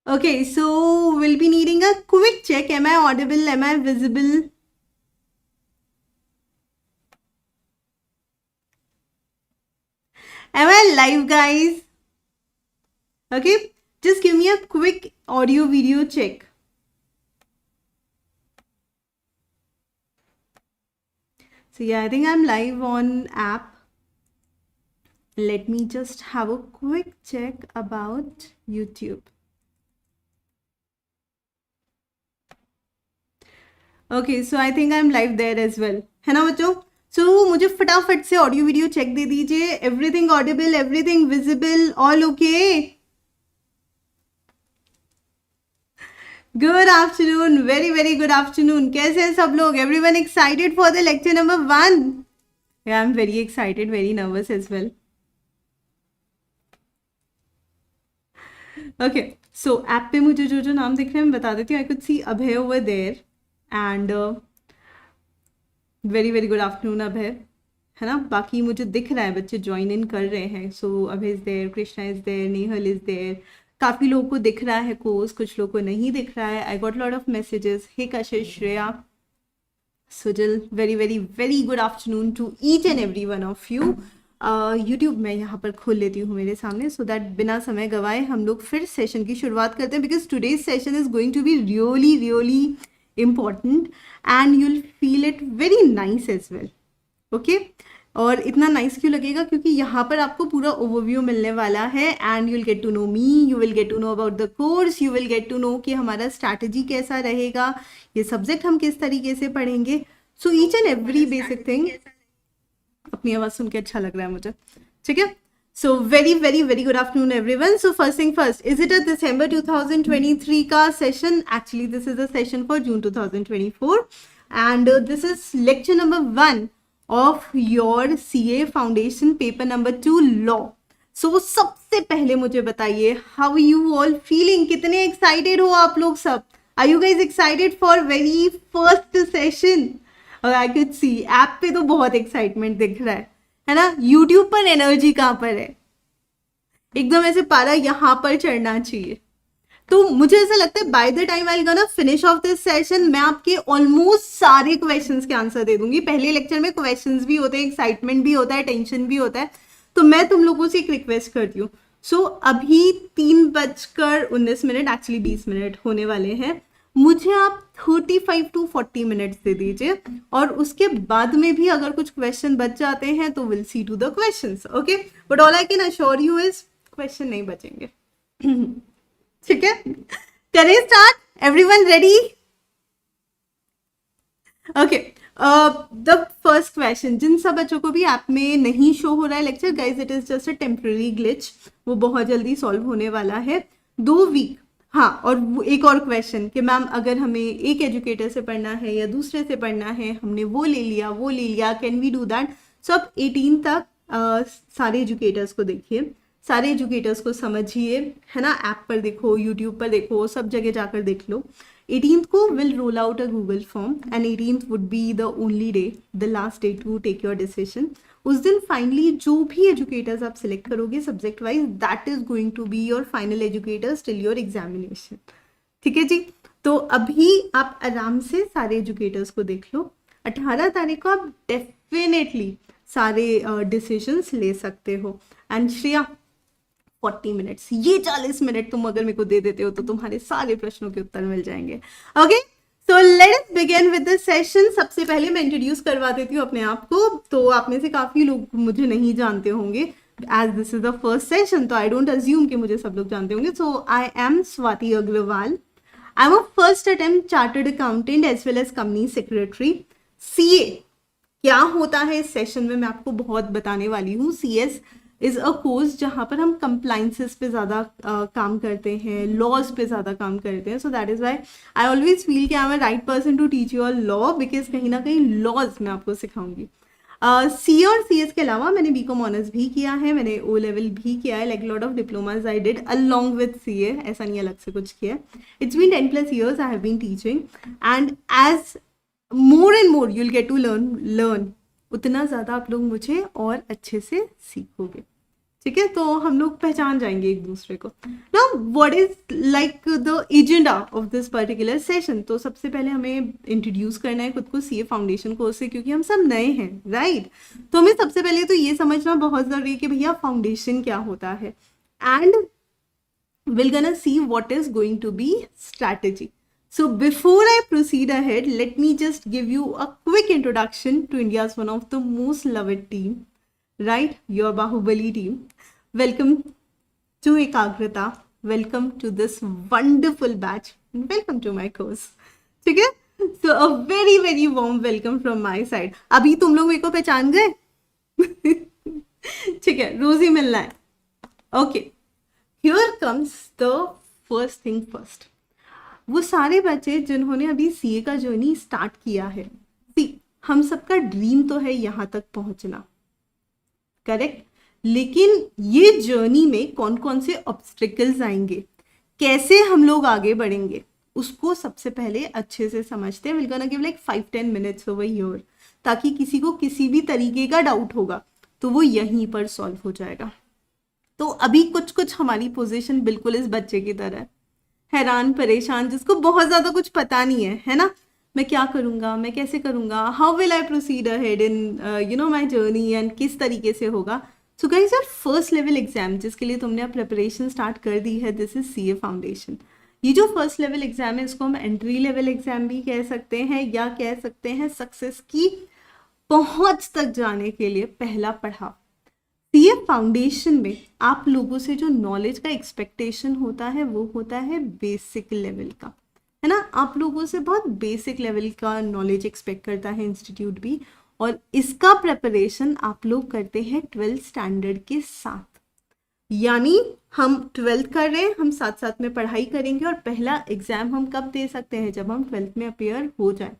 Okay, so we'll be needing a quick check. Am I audible? Am I visible? Am I live, guys? Okay, just give me a quick audio video check. So yeah, I think I'm live on app. Let me just have a quick check about YouTube. Okay, so I think I'm live there as well. है ना बच्चों? So मुझे फटाफट से audio video check दे दीजिए. Everything audible, everything visible, all okay? Good afternoon, very very good afternoon. कैसे हैं सब लोग? Everyone excited for the lecture number 1? Yeah, I'm very excited, very nervous as well. Okay, so app पे मुझे जो जो नाम दिख रहे हैं मैं बता देती हूँ. I could see Abhay over there and very very good afternoon अभय. है ना, बाकी मुझे दिख रहा है बच्चे ज्वाइन इन कर रहे हैं. So Abhay is there, Krishna is there, Nehal is there. काफ़ी लोगों को दिख रहा है कोर्स, कुछ लोगों को नहीं दिख रहा है. I got lot of messages. Hey Kashish, Shreya, Sujal, very very very good afternoon to each and every one of you. YouTube मैं यहाँ पर खोल लेती हूँ मेरे सामने सो दैट बिना समय गवाए हम लोग फिर सेशन की शुरुआत करते हैं. Because today's session is going to be really really important and you'll feel it very nice as well. Okay, और इतना नाइस क्यों लगेगा? क्योंकि यहाँ पर आपको पूरा ओवरव्यू मिलने वाला है and you will get to know me, you will get to know about the course, you will get to know कि हमारा स्ट्रैटेजी कैसा रहेगा, ये सब्जेक्ट हम किस तरीके से पढ़ेंगे. So each and every basic thing. अपनी आवाज़ सुन के अच्छा लग रहा है मुझे. ठीक है, so very very very good afternoon everyone. So first thing first, is it a December 2023 का session? Actually this is a session for June 2024 and this is lecture number 1 of your CA Foundation paper number 2 law. So सबसे पहले मुझे बताइए, how are you all feeling? कितने excited हो आप लोग सब? Are you guys excited for very first session? और I could see ऐप पे तो बहुत excitement दिख रहा है ना? YouTube पर एनर्जी कहाँ पर है? एकदम ऐसे पारा यहाँ पर चढ़ना चाहिए. तो मुझे ऐसा लगता है by the time I gonna finish off this session मैं आपके ऑलमोस्ट सारे क्वेश्चंस के आंसर दे दूंगी. पहले लेक्चर में क्वेश्चंस भी होते हैं, एक्साइटमेंट भी होता है, टेंशन भी होता है. तो मैं तुम लोगों से एक रिक्वेस्ट करती हूँ. सो अभी 3:19 एक्चुअली 20 मिनट होने वाले हैं. मुझे आप 35 to 40 मिनट्स दे दीजिए और उसके बाद में भी अगर कुछ क्वेश्चन बच जाते हैं तो will see to the questions. Okay, but all I can assure you is question नहीं बचेंगे. ठीक है, करें start? Everyone ready? Okay, the first question. जिन सब बच्चों को भी ऐप में नहीं शो हो रहा है lecture, guys it is just a temporary glitch, वो बहुत जल्दी सॉल्व होने वाला है. 2 वीक. हाँ, और एक और क्वेश्चन कि मैम अगर हमें एक एजुकेटर से पढ़ना है या दूसरे से पढ़ना है, हमने वो ले लिया, कैन वी डू दैट? सो अब 18 तक सारे एजुकेटर्स को देखिए, सारे एजुकेटर्स को समझिए, है ना. ऐप पर देखो, यूट्यूब पर देखो, सब जगह जाकर देख लो. 18th को will roll out a Google form and 18th would be the only day, the last day to take your decision. उस दिन फाइनली जो भी एजुकेटर्स आप सिलेक्ट करोगे subject wise, that is going to be your final educators till your examination. ठीक है जी. तो अभी आप आराम से सारे एजुकेटर्स को देख लो. 18 तारीख को आप डेफिनेटली सारे डिसीजंस ले सकते हो. एंड श्रेया, 40 मिनट्स, ये 40 मिनट तुम अगर मेरे को दे देते हो तो तुम्हारे सारे प्रश्नों के उत्तर मिल जाएंगे. Okay, so let us begin with the session. सबसे पहले मैं इंट्रोड्यूस करवा देती हूँ अपने आप को. तो आप में से काफी लोग मुझे नहीं जानते होंगे, as this is the first session, तो आई डोंट अज्यूम कि मुझे सब लोग जानते होंगे. So I am Swati Agarwal. I am a first attempt chartered accountant as well as company secretary. CA क्या होता है इस सेशन में मैं आपको बहुत बताने वाली हूँ. सीएस इज अ कोर्स जहाँ पर हम कंप्लाइंसेस पे ज़्यादा काम करते हैं, लॉज पे ज़्यादा काम करते हैं. So that is why I always feel कि I am a right person to teach you a law, because कहीं ना कहीं लॉज मैं आपको सिखाऊंगी. सी और सी एस के अलावा मैंने बी कॉम ऑनर्स भी किया है, मैंने ओ लेवल भी किया है, like lot of diplomas I did along with C A, ऐसा नहीं अलग से कुछ किया. It's been 10+ years I have been teaching and as more and more you'll get to learn, उतना ज़्यादा आप लोग मुझे और अच्छे से सीखोगे. ठीक है, तो हम लोग पहचान जाएंगे एक दूसरे को। Now what is like the agenda of this particular session. तो सबसे पहले हमें इंट्रोड्यूस करना है खुद को सीए फाउंडेशन कोर्स से, क्योंकि हम सब नए हैं, राइट। तो हमें सबसे पहले तो ये समझना बहुत जरूरी है कि भैया फाउंडेशन क्या होता है, and we're gonna see what is going to be strategy. So before I proceed ahead, let me just give you a quick introduction to India's one of the most loved team, right? Your Bahubali team. Welcome to Ekagrita. Welcome to this wonderful batch. And welcome to my course. ठीक है? So a very very warm welcome from my side. अभी तुम लोग मेरे को पहचान गए? ठीक है, रोज ही मिलना है। Okay. Here comes the first thing first. वो सारे बच्चे जिन्होंने अभी सीए का जर्नी स्टार्ट किया है, सी हम सबका ड्रीम तो है यहाँ तक पहुंचना, करेक्ट। लेकिन ये जर्नी में कौन कौन से ऑब्स्टिकल्स आएंगे, कैसे हम लोग आगे बढ़ेंगे, उसको सबसे पहले अच्छे से समझते हैं। Will gonna give like 5-10 minutes over here, ताकि किसी को किसी भी तरीके का डाउट होगा तो वो यहीं पर सॉल्व हो जाएगा। तो अभी कुछ कुछ हमारी पोजीशन बिल्कुल इस बच्चे की तरह है, हैरान परेशान, जिसको बहुत ज्यादा कुछ पता नहीं है ना। मैं क्या करूंगा, मैं कैसे करूंगा, how will I proceed ahead in you know my journey, and किस तरीके से होगा। So guys, your first level exam जिसके लिए तुमने प्रिपरेशन स्टार्ट कर दी है, दिस इज सीए फाउंडेशन। ये जो फर्स्ट लेवल एग्जाम है, इसको हम एंट्री लेवल एग्जाम भी कह सकते हैं, या कह सकते हैं सक्सेस की पहुंच तक जाने के लिए पहला पड़ाव। सीए फाउंडेशन में आप लोगों से जो नॉलेज का एक्सपेक्टेशन होता है वो होता है बेसिक लेवल का, है ना। आप लोगों से बहुत बेसिक लेवल का नॉलेज एक्सपेक्ट करता है इंस्टीट्यूट भी, और इसका प्रिपरेशन आप लोग करते हैं 12th स्टैंडर्ड के साथ। यानी हम 12th कर रहे हैं, हम साथ साथ में पढ़ाई करेंगे, और पहला एग्जाम हम कब दे सकते हैं, जब हम 12th में अपेयर हो जाए।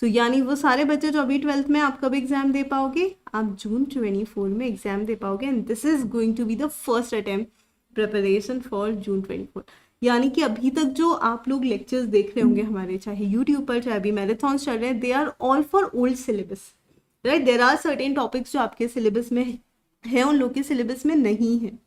तो यानी वो सारे बच्चे जो अभी 12th में, आप कब एग्जाम दे पाओगे, आप जून 24 में एग्जाम दे पाओगे, and this is going to be the first attempt preparation for June 24। यानी कि अभी तक जो आप लोग लेक्चर्स देख रहे होंगे हमारे, चाहे यूट्यूब पर, चाहे अभी मैराथन चल रहे हैं, they are all for old syllabus, right. There are certain topics जो आपके सिलेबस में है, उन लोग के सिलेबस में नहीं है,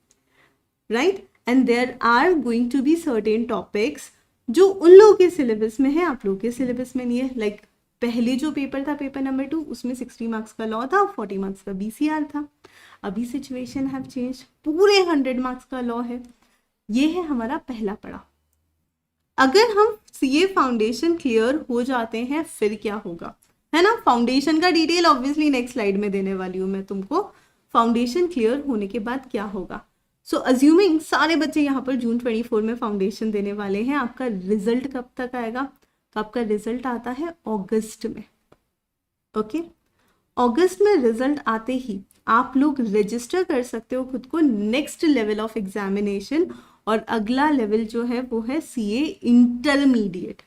right. And there are going to be certain topics जो उन लोगों के सिलेबस में है, आप लोगों के सिलेबस में नहीं है। लाइक पहले जो पेपर था, पेपर नंबर 2, उसमें 60 मार्क्स का लॉ था, 40 मार्क्स का बीसीआर था। अभी सिचुएशन हैव चेंज, पूरे 100 मार्क्स का लॉ है। ये है हमारा पहला पड़ाव। अगर हम सीए फाउंडेशन क्लियर हो जाते हैं, फिर क्या होगा, है ना। फाउंडेशन का डिटेल ऑब्वियसली नेक्स्ट स्लाइड में देने वाली हूँ मैं तुमको। फाउंडेशन क्लियर होने के बाद क्या होगा। सो अज्यूमिंग सारे बच्चे यहाँ पर जून 24 में फाउंडेशन देने वाले हैं, आपका रिजल्ट कब तक आएगा, तो आपका रिजल्ट आता है अगस्त में, ओके। अगस्त में रिजल्ट आते ही आप लोग रजिस्टर कर सकते हो खुद को नेक्स्ट लेवल ऑफ एग्जामिनेशन, और अगला लेवल जो है वो है CA intermediate.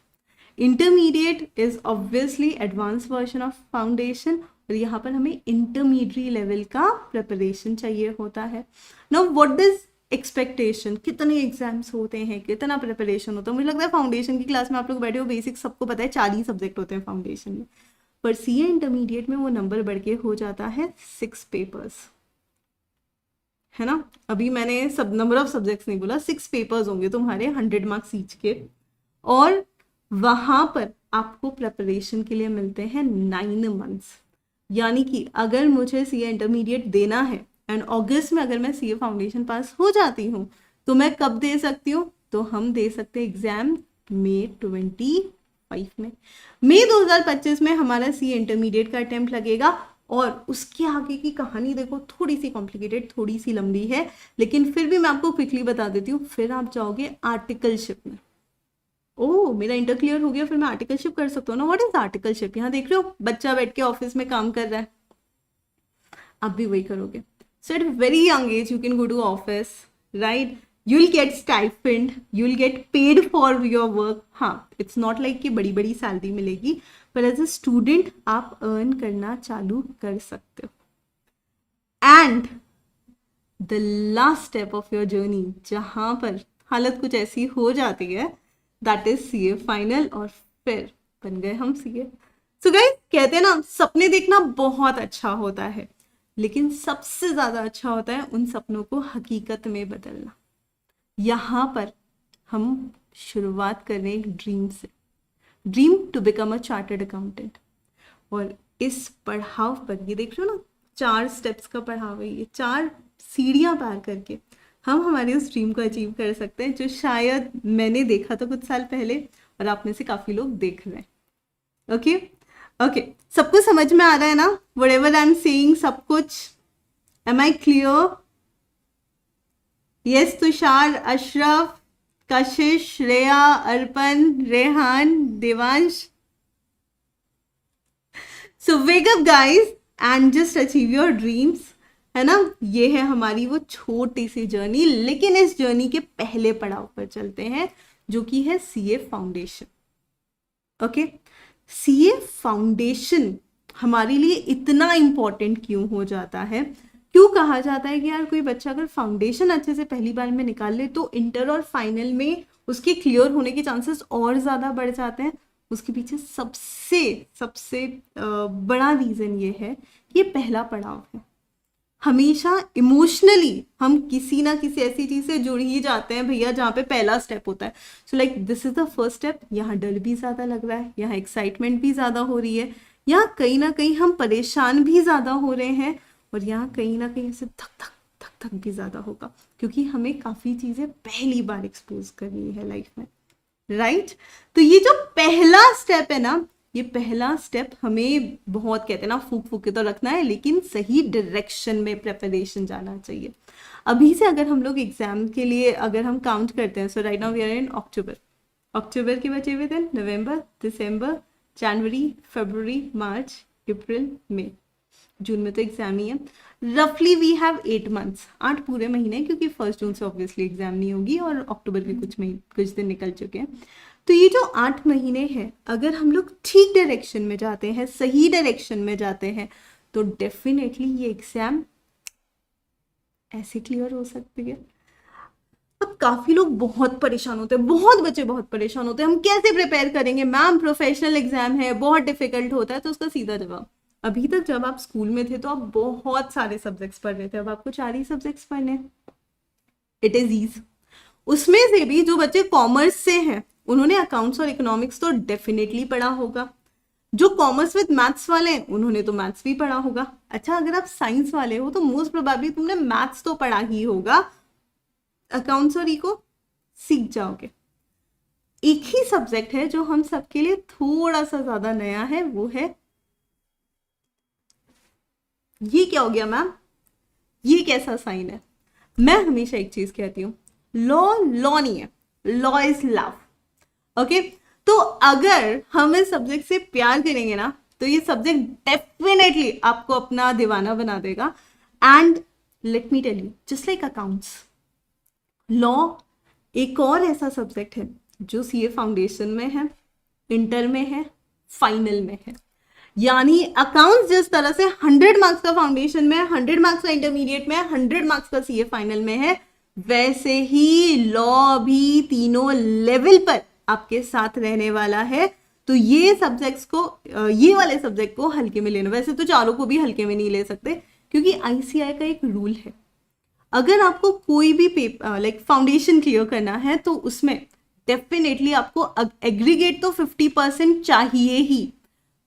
Intermediate is obviously advance version of foundation, और यहाँ पर हमें इंटरमीडिएट लेवल का प्रिपरेशन चाहिए होता है। नाउ व्हाट डज एक्सपेक्टेशन, कितने एग्जाम्स होते हैं, कितना प्रिपरेशन होता है। मुझे लगता है फाउंडेशन की क्लास में आप लोग बैठे हो, बेसिक सबको पता है, 4 ही सब्जेक्ट होते हैं फाउंडेशन में, पर सीए इंटरमीडिएट में वो नंबर बढ़ के हो जाता है 6 पेपर्स, है ना। अभी मैंने सब नंबर ऑफ सब्जेक्ट्स नहीं बोला, 6 पेपर्स होंगे तुम्हारे 100 मार्क्स ईच के, और वहां पर आपको प्रिपरेशन के लिए मिलते हैं 9 मंथ्स। यानी कि अगर मुझे सीए इंटरमीडिएट देना है एंड अगस्त में अगर मैं सीए फाउंडेशन पास हो जाती हूँ, तो मैं कब दे सकती हूँ, तो हम दे सकते हैं एग्जाम मई 25 में। मई 2025 में हमारा सीए इंटरमीडिएट का अटेम्प्ट लगेगा, और उसके आगे की कहानी देखो थोड़ी सी कॉम्प्लिकेटेड, थोड़ी सी लंबी है, लेकिन फिर भी मैं आपको क्विकली बता देती हूँ। फिर आप जाओगे आर्टिकलशिप में। ओह, मेरा इंटर क्लियर हो गया, फिर मैं आर्टिकलशिप कर सकता हूँ ना। व्हाट इज आर्टिकलशिप, यहाँ देख रहे हो बच्चा बैठ के ऑफिस में काम कर रहा है, आप भी वही करोगे। So at a very young age, you can go to office, right? You'll get stipend, you'll get paid for your work. हाँ, it's not like कि बड़ी बड़ी सैलरी मिलेगी, पर एज ए स्टूडेंट आप अर्न करना चालू कर सकते हो। And the last step of your journey, जहाँ पर हालत कुछ ऐसी हो जाती है, दैट इज सीए फाइनल, और फिर बन गए हम सीए। सो गाइस, कहते हैं ना, सपने देखना बहुत अच्छा होता है, लेकिन सबसे ज्यादा अच्छा होता है उन सपनों को हकीकत में बदलना। यहाँ पर हम शुरुआत कर रहे हैं एक ड्रीम से, dream to become a chartered accountant. और इस पढ़ाव पर ये देख रहे हो ना, 4 स्टेप्स का पढ़ाव है, ये 4 सीढ़ियां पार करके हम हमारे उस ड्रीम को अचीव कर सकते हैं, जो शायद मैंने देखा था कुछ साल पहले और आप में से काफी लोग देख रहे हैं। ओके ओके, सबको समझ में आ रहा है ना, व्हाटएवर आई एम सेइंग, सब कुछ? Am I clear? Yes Tushar, Ashraf, Kashish, Shreya, Arpan, Rehan, Devansh. So wake up guys and just achieve your dreams, है ना। ये है हमारी वो छोटी सी जर्नी, लेकिन इस जर्नी के पहले पड़ाव पर चलते हैं, जो कि है CA foundation. Okay, CA foundation हमारे लिए इतना इंपॉर्टेंट क्यों हो जाता है? क्यों कहा जाता है कि यार कोई बच्चा अगर फाउंडेशन अच्छे से पहली बार में निकाल ले तो इंटर और फाइनल में उसके क्लियर होने के चांसेस और ज्यादा बढ़ जाते हैं? उसके पीछे सबसे सबसे बड़ा रीजन ये है कि ये पहला पड़ाव है। हमेशा इमोशनली हम किसी ना किसी ऐसी चीज से जुड़ ही जाते हैं भैया, जहाँ पे पहला स्टेप होता है। So like this is the first step. यहाँ डर भी ज्यादा लग रहा है, यहाँ एक्साइटमेंट भी ज्यादा हो रही है, यहाँ कहीं ना कहीं हम परेशान भी ज्यादा हो रहे हैं, और यहाँ कहीं ना कहीं ऐसे धक धक धक धक भी ज्यादा होगा, क्योंकि हमें काफी चीजें पहली बार एक्सपोज करनी है लाइफ में, राइट? तो ये जो पहला स्टेप है ना, ये पहला स्टेप हमें बहुत कहते हैं ना फूक फूक के तो रखना है, लेकिन सही डायरेक्शन में प्रिपरेशन जाना चाहिए। अभी से अगर हम लोग एग्जाम के लिए अगर हम काउंट करते हैं, so right now we are in October, अक्टूबर के बचे हुए दिन नवंबर, दिसंबर, जनवरी, फरवरी, मार्च, अप्रैल, मई, जून में तो एग्जाम ही है। रफली वी हैव 8 मंथ्स, 8 पूरे महीने, क्योंकि 1 जून से ऑब्वियसली एग्जाम नहीं होगी और अक्टूबर के कुछ दिन निकल चुके हैं। तो ये जो 8 महीने हैं, अगर हम लोग ठीक डायरेक्शन में जाते हैं, सही डायरेक्शन में जाते हैं, तो डेफिनेटली ये एग्जाम ऐसे क्लियर हो सकती है। अब काफी लोग बहुत परेशान होते हैं, बहुत बच्चे बहुत परेशान होते हैं, हम कैसे प्रिपेयर करेंगे मैम, प्रोफेशनल एग्जाम है, बहुत डिफिकल्ट होता है। तो उसका सीधा जवाब, अभी तक जब आप स्कूल में थे तो आप बहुत सारे सब्जेक्ट्स पढ़ रहे थे, अब आपको 4 ही सब्जेक्ट्स पढ़ने हैं। It is ease. उसमें से भी जो बच्चे कॉमर्स से हैं उन्होंने अकाउंट्स और इकोनॉमिक्स तो डेफिनेटली पढ़ा होगा, जो कॉमर्स विद मैथ्स वाले हैं उन्होंने तो मैथ्स भी पढ़ा होगा। अच्छा, अगर आप साइंस वाले हो तो मोस्ट प्रोबेबली तुमने मैथ्स तो पढ़ा ही होगा, अकाउंट्स और इको सीख जाओगे। एक ही सब्जेक्ट है जो हम सबके लिए थोड़ा सा ज्यादा नया है, वो है ये क्या हो गया मैम, ये कैसा साइन है? मैं हमेशा एक चीज कहती हूँ, लॉ लॉ नहीं है, लॉ इज लव। ओके, तो अगर हम इस सब्जेक्ट से प्यार करेंगे ना, तो ये सब्जेक्ट डेफिनेटली आपको अपना दीवाना बना देगा। And let me tell you, just like accounts, law एक और ऐसा सब्जेक्ट है जो सीए फाउंडेशन में है, इंटर में है, फाइनल में है। यानी अकाउंट्स जिस तरह से 100 मार्क्स का फाउंडेशन में है, 100 मार्क्स का इंटरमीडिएट में है, 100 मार्क्स का सीए फाइनल में है, वैसे ही लॉ भी तीनों लेवल पर आपके साथ रहने वाला है। तो ये सब्जेक्ट्स को, ये वाले सब्जेक्ट को हल्के में लेना। वैसे तो चारों को भी हल्के में नहीं ले सकते, क्योंकि आईसीआई का एक रूल है, अगर आपको कोई भी पेपर लाइक फाउंडेशन क्लियर करना है तो उसमें डेफिनेटली आपको एग्रीगेट तो 50% चाहिए ही।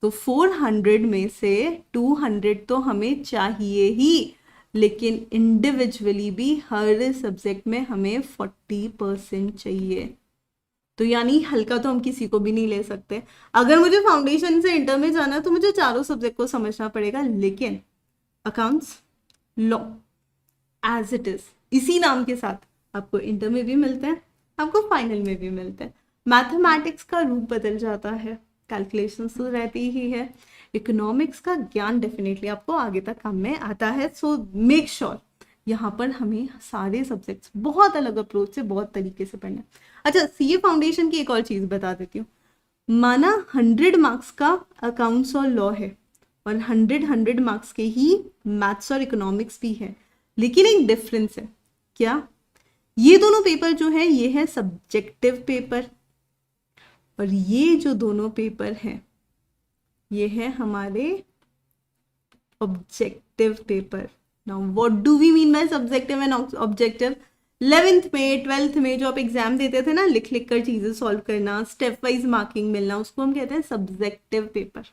तो 400 में से 200 तो हमें चाहिए ही, लेकिन इंडिविजुअली भी हर सब्जेक्ट में हमें 40% चाहिए। तो यानी हल्का तो हम किसी को भी नहीं ले सकते। अगर मुझे फाउंडेशन से इंटर में जाना है तो मुझे चारों सब्जेक्ट को समझना पड़ेगा, लेकिन accounts, law as it is इसी नाम के साथ आपको इंटर में भी मिलते हैं, आपको फाइनल में भी मिलते हैं। मैथमेटिक्स का रूप बदल जाता है, कैलकुलेशंस तो रहती ही है। इकोनॉमिक्स का ज्ञान डेफिनेटली आपको आगे तक काम में आता है। सो मेक श्योर यहाँ पर हमें सारे सब्जेक्ट्स बहुत अलग अप्रोच से, बहुत तरीके से पढ़ना है। अच्छा, सीए फाउंडेशन की एक और चीज बता देती हूँ। माना 100 मार्क्स का अकाउंट्स और लॉ है, और 100 मार्क्स के ही मैथ्स और इकोनॉमिक्स भी है, लेकिन एक डिफरेंस है। क्या? ये दोनों पेपर जो है ये है सब्जेक्टिव पेपर, और ये जो दोनों पेपर हैं ये है हमारे objective paper. Now what do we mean by subjective and objective? 11th में 12th में जो आप एग्जाम देते थे ना, लिख लिख कर चीजें सॉल्व करना, स्टेप वाइज मार्किंग मिलना, उसको हम कहते हैं सब्जेक्टिव पेपर।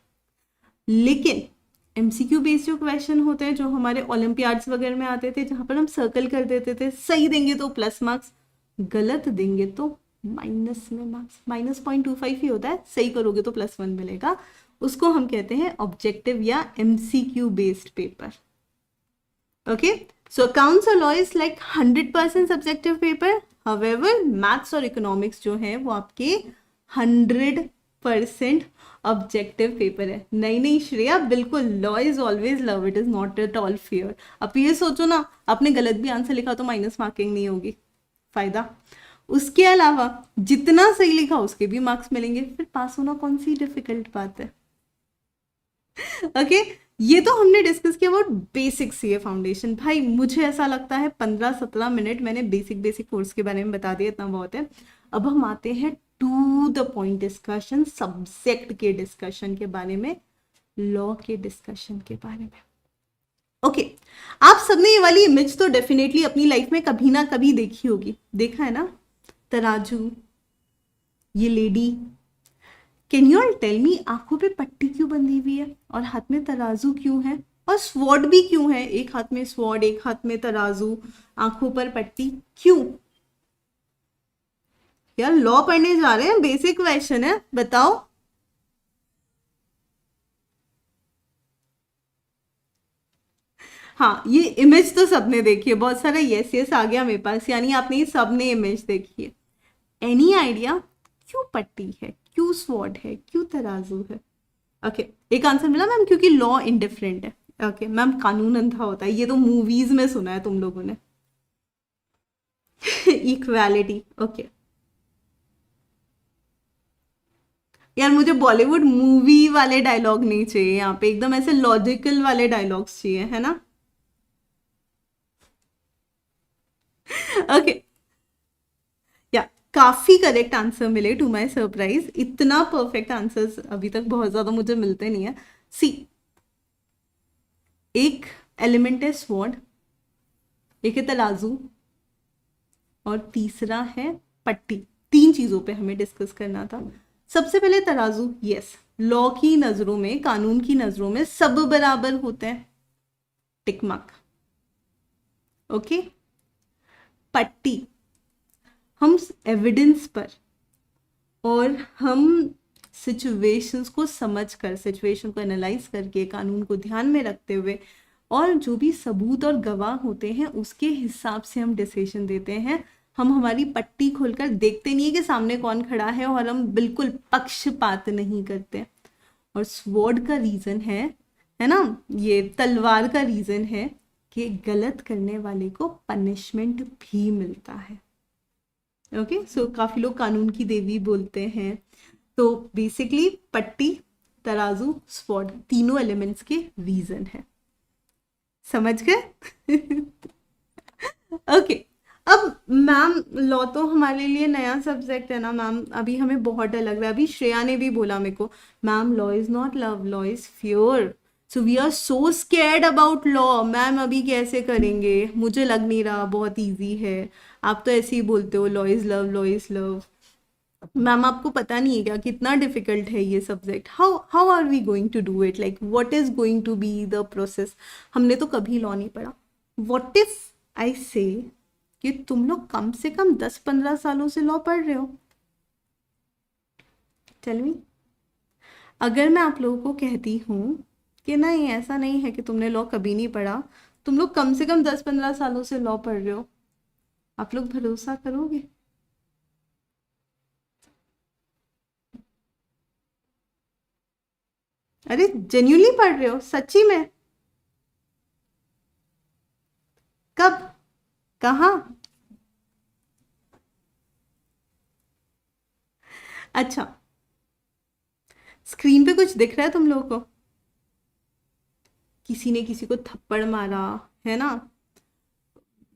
लेकिन एमसीक्यू बेस्ड जो क्वेश्चन होते हैं, जो हमारे ओलंपियाड्स वगैरह में आते थे, जहां पर हम सर्कल कर देते थे, सही देंगे तो प्लस मार्क्स, गलत देंगे तो माइनस में मार्क्स, -0.25 ही होता है, सही करोगे तो +1 मिलेगा, उसको हम कहते हैं ऑब्जेक्टिव या एमसीक्यू बेस्ड पेपर। ओके, सो अकाउंट्स और law is like 100% subjective paper. However maths और इकोनॉमिक्स जो है वो आपके 100% ऑब्जेक्टिव पेपर है। नहीं नहीं श्रेया, बिल्कुल, law is always love, it is not at all fear. अब ये सोचो ना, आपने गलत भी आंसर लिखा तो माइनस मार्किंग नहीं होगी, फायदा। उसके अलावा जितना सही लिखा उसके भी मार्क्स मिलेंगे, फिर पास होना कौन सी डिफिकल्ट बात है। ओके, ये तो हमने डिस्कस किया अबाउट बेसिक सीए फाउंडेशन। भाई मुझे ऐसा लगता है 15-17 मिनट मैंने बेसिक कोर्स के बारे में बता दिया, इतना बहुत है। अब हम आते हैं to the point discussion, subject के डिस्कशन के बारे में, लॉ के डिस्कशन के बारे में। ओके, आप सबने ये वाली इमेज तो डेफिनेटली अपनी लाइफ में कभी ना कभी देखी होगी, देखा है ना, तराजू, ये lady. Can you all tell me, आंखों पे पट्टी क्यों बंधी हुई है और हाथ में तराजू क्यों है, और स्वॉर्ड भी क्यों है? एक हाथ में स्वॉर्ड, एक हाथ में तराजू, आंखों पर पट्टी क्यों? यार लॉ पढ़ने जा रहे हैं, बेसिक क्वेश्चन है, बताओ। हाँ, ये इमेज तो सबने देखी है, बहुत सारा यस यस आ गया मेरे पास, यानी आपने सबने इमेज देखी है। एनी आइडिया क्यों पट्टी है, क्यों स्वॉर्ड है, क्यों तराजू है? ओके, एक आंसर मिला मैम, क्योंकि लॉ इंडिफरेंट है। ओके मैम, कानून अंधा होता है, ये तो मूवीज में सुना है तुम लोगों ने। Equality, okay. यार मुझे बॉलीवुड मूवी वाले डायलॉग नहीं चाहिए यहाँ पे, एकदम ऐसे लॉजिकल वाले डायलॉग्स चाहिए, है ना। ओके, या काफी करेक्ट आंसर मिले टू माय सरप्राइज। इतना परफेक्ट आंसर्स अभी तक बहुत ज्यादा मुझे मिलते नहीं है। सी, एक एलिमेंट है स्वॉर्ड, एक है तराजू, और तीसरा है पट्टी। तीन चीजों पे हमें डिस्कस करना था। सबसे पहले तराजू, यस, लॉ की नजरों में, कानून की नजरों में सब बराबर होते हैं, टिक मार्क। ओके, पट्टी, हम एविडेंस पर और हम सिचुएशंस को समझकर, सिचुएशन को एनालाइज करके, कानून को ध्यान में रखते हुए, और जो भी सबूत और गवाह होते हैं उसके हिसाब से हम डिसीजन देते हैं। हम हमारी पट्टी खोलकर देखते नहीं है कि सामने कौन खड़ा है, और हम बिल्कुल पक्षपात नहीं करते। और स्वॉर्ड का रीजन है ना, ये तलवार का रीजन है कि गलत करने वाले को पनिशमेंट भी मिलता है। ओके, सो काफी लोग कानून की देवी बोलते हैं। तो बेसिकली पट्टी, तराजू, स्वॉर्ड, तीनों एलिमेंट्स के रीजन है, समझ गए? ओके, अब मैम लॉ तो हमारे लिए नया सब्जेक्ट है ना मैम, अभी हमें बहुत डर लग रहा है। अभी श्रेया ने भी बोला मेरे को, ma'am law is not love, law is fear, so we are so scared about law. Ma'am अभी कैसे करेंगे, मुझे लग नहीं रहा, बहुत इजी है। आप तो ऐसे ही बोलते हो law is love, law is love. Ma'am आपको पता नहीं है क्या कितना डिफिकल्ट है ये subject? How how are we going to do it, like what is going to be the process? हमने तो कभी लॉ नहीं पढ़ा। व्हाट इफ आई से कि तुम लोग कम से कम 10-15 सालों से लॉ पढ़ रहे हो? Tell me. अगर मैं आप लोगों को कहती हूँ कि नहीं ऐसा नहीं है कि तुमने लॉ कभी नहीं पढ़ा, तुम लोग कम से कम 10-15 सालों से लॉ पढ़ रहे हो, आप लोग भरोसा करोगे? अरे जेन्यूनली पढ़ रहे हो, सच्ची में? कब, कहाँ? अच्छा, स्क्रीन पे कुछ दिख रहा है तुम लोगों को? किसी ने किसी को थप्पड़ मारा है ना,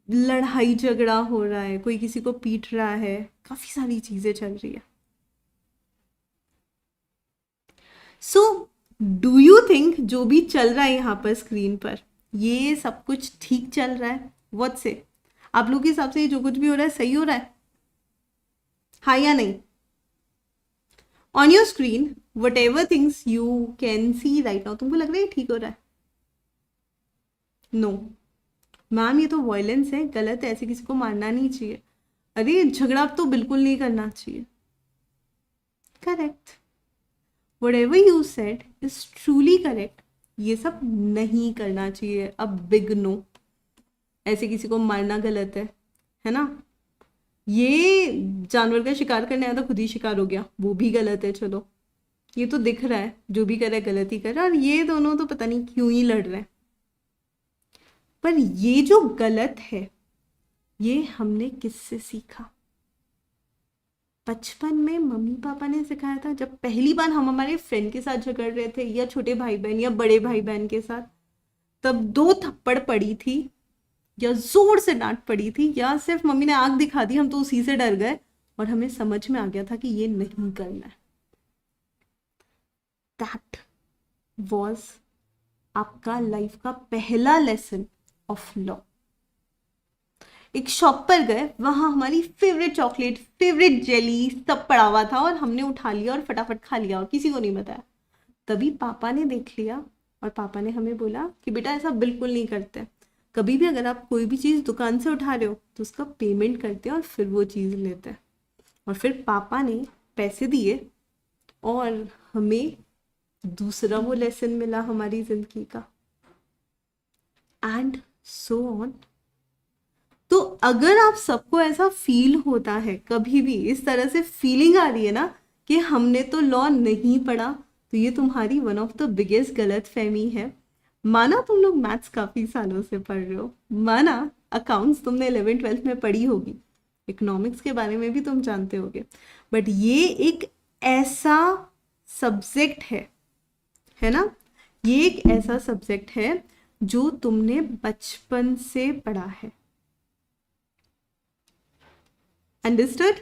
लड़ाई झगड़ा हो रहा है, कोई किसी को पीट रहा है, काफी सारी चीजें चल रही है। सो डू यू थिंक जो भी चल रहा है यहाँ पर स्क्रीन पर ये सब कुछ ठीक चल रहा है? व्हाट से आप लोग के हिसाब से ये जो कुछ भी हो रहा है सही हो रहा है? हाँ या नहीं? On your screen what ever things you can see right now, तुमको लग रहा है ठीक हो रहा है? नो मैम, ये तो वायलेंस है, गलत है, ऐसे किसी को मारना नहीं चाहिए, अरे झगड़ा तो बिल्कुल नहीं करना चाहिए। Correct, whatever you said is truly correct, ये सब नहीं करना चाहिए। अब बिग नो, ऐसे किसी को मारना गलत है ना? ये जानवर का शिकार करने आया था, खुद ही शिकार हो गया, वो भी गलत है। चलो ये तो दिख रहा है जो भी कर रहा है गलत ही कर रहा है, और ये दोनों तो पता नहीं क्यों ही लड़ रहे हैं। पर ये जो गलत है ये हमने किससे सीखा? बचपन में मम्मी पापा ने सिखाया था। जब पहली बार हम हमारे फ्रेंड के साथ झगड़ रहे थे, या छोटे भाई बहन या बड़े भाई बहन के साथ, तब 2 थप्पड़ पड़ी थी, या जोर से डांट पड़ी थी, या सिर्फ मम्मी ने आंख दिखा दी, हम तो उसी से डर गए और हमें समझ में आ गया था कि ये नहीं करना है। दैट वॉज आपका लाइफ का पहला लेसन ऑफ लॉ। एक शॉप पर गए, वहां हमारी फेवरेट चॉकलेट, फेवरेट जेली सब पड़ा हुआ था, और हमने उठा लिया और फटाफट खा लिया और किसी को नहीं बताया। तभी पापा ने देख लिया और पापा ने हमें बोला कि बेटा ऐसा बिल्कुल नहीं करते, कभी भी अगर आप कोई भी चीज़ दुकान से उठा रहे हो तो उसका पेमेंट करते हैं और फिर वो चीज़ लेते हैं। और फिर पापा ने पैसे दिए और हमें दूसरा वो लेसन मिला हमारी जिंदगी का, एंड सो ऑन। तो अगर आप सबको ऐसा फील होता है, कभी भी इस तरह से फीलिंग आ रही है ना कि हमने तो लॉ नहीं पढ़ा, तो ये तुम्हारी वन ऑफ द बिगेस्ट गलत फहमी है। माना तुम लोग मैथ्स काफी सालों से पढ़ रहे हो, माना अकाउंट्स तुमने 11th-12th में पढ़ी होगी, इकोनॉमिक्स के बारे में भी तुम जानते होगे, बट ये एक ऐसा सब्जेक्ट है ना, ये एक ऐसा सब्जेक्ट है जो तुमने बचपन से पढ़ा है। अंडरस्टूड?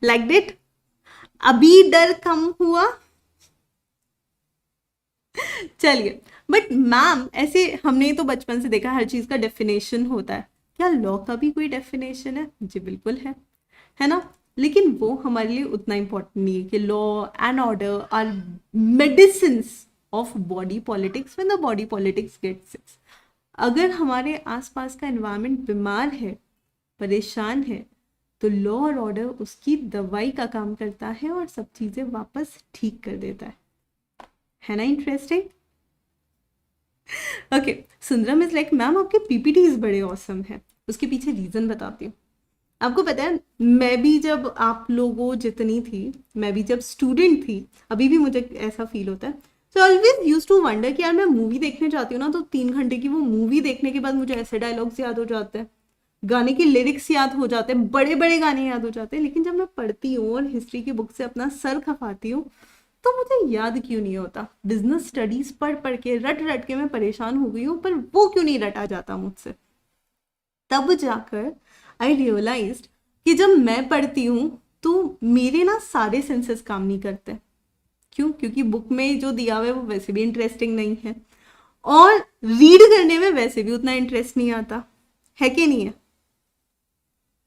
Like that? अभी डर कम हुआ? चलिए, बट मैम ऐसे हमने तो बचपन से देखा हर चीज का डेफिनेशन होता है, क्या लॉ का भी कोई डेफिनेशन है? जी बिल्कुल है ना? लेकिन वो हमारे लिए उतना इंपॉर्टेंट नहीं है कि law and order are medicines of body politics when the body politics gets sick. अगर हमारे आसपास का एनवायरनमेंट बीमार है, परेशान है, तो लॉ और ऑर्डर उसकी दवाई का काम करता है और सब चीजें वापस ठीक कर देता है ना? Interesting. Okay, Sundaram is like ma'am आपके पीपीटीज बड़े ऑसम है। उसके पीछे रीजन बताती हूँ। आपको पता है, मैं भी जब आप लोगों जितनी थी, मैं भी जब स्टूडेंट थी, अभी भी मुझे ऐसा फील होता है, so always use to wonder कि यार मैं मूवी देखने जाती हूँ ना, तो 3 घंटे की वो मूवी देखने के बाद मुझे ऐसे डायलॉग्स याद हो जाते हैं, गाने के लिरिक्स याद हो जाते हैं, बड़े बड़े गाने याद हो जाते हैं, लेकिन जब मैं पढ़ती हूँ और हिस्ट्री की बुक से अपना सर खपाती हूँ तो मुझे याद क्यों नहीं होता? बिजनेस स्टडीज पढ़ पढ़ के रट रट के मैं परेशान हो गई हूँ, पर वो क्यों नहीं रटा जाता मुझसे? तब जाकर आई रियलाइज्ड कि जब मैं पढ़ती हूँ तो मेरे ना सारे सेंसेस काम नहीं करते। क्यों? क्योंकि बुक में जो दिया हुआ है वो वैसे भी इंटरेस्टिंग नहीं है, और रीड करने में वैसे भी उतना इंटरेस्ट नहीं आता है, कि नहीं है?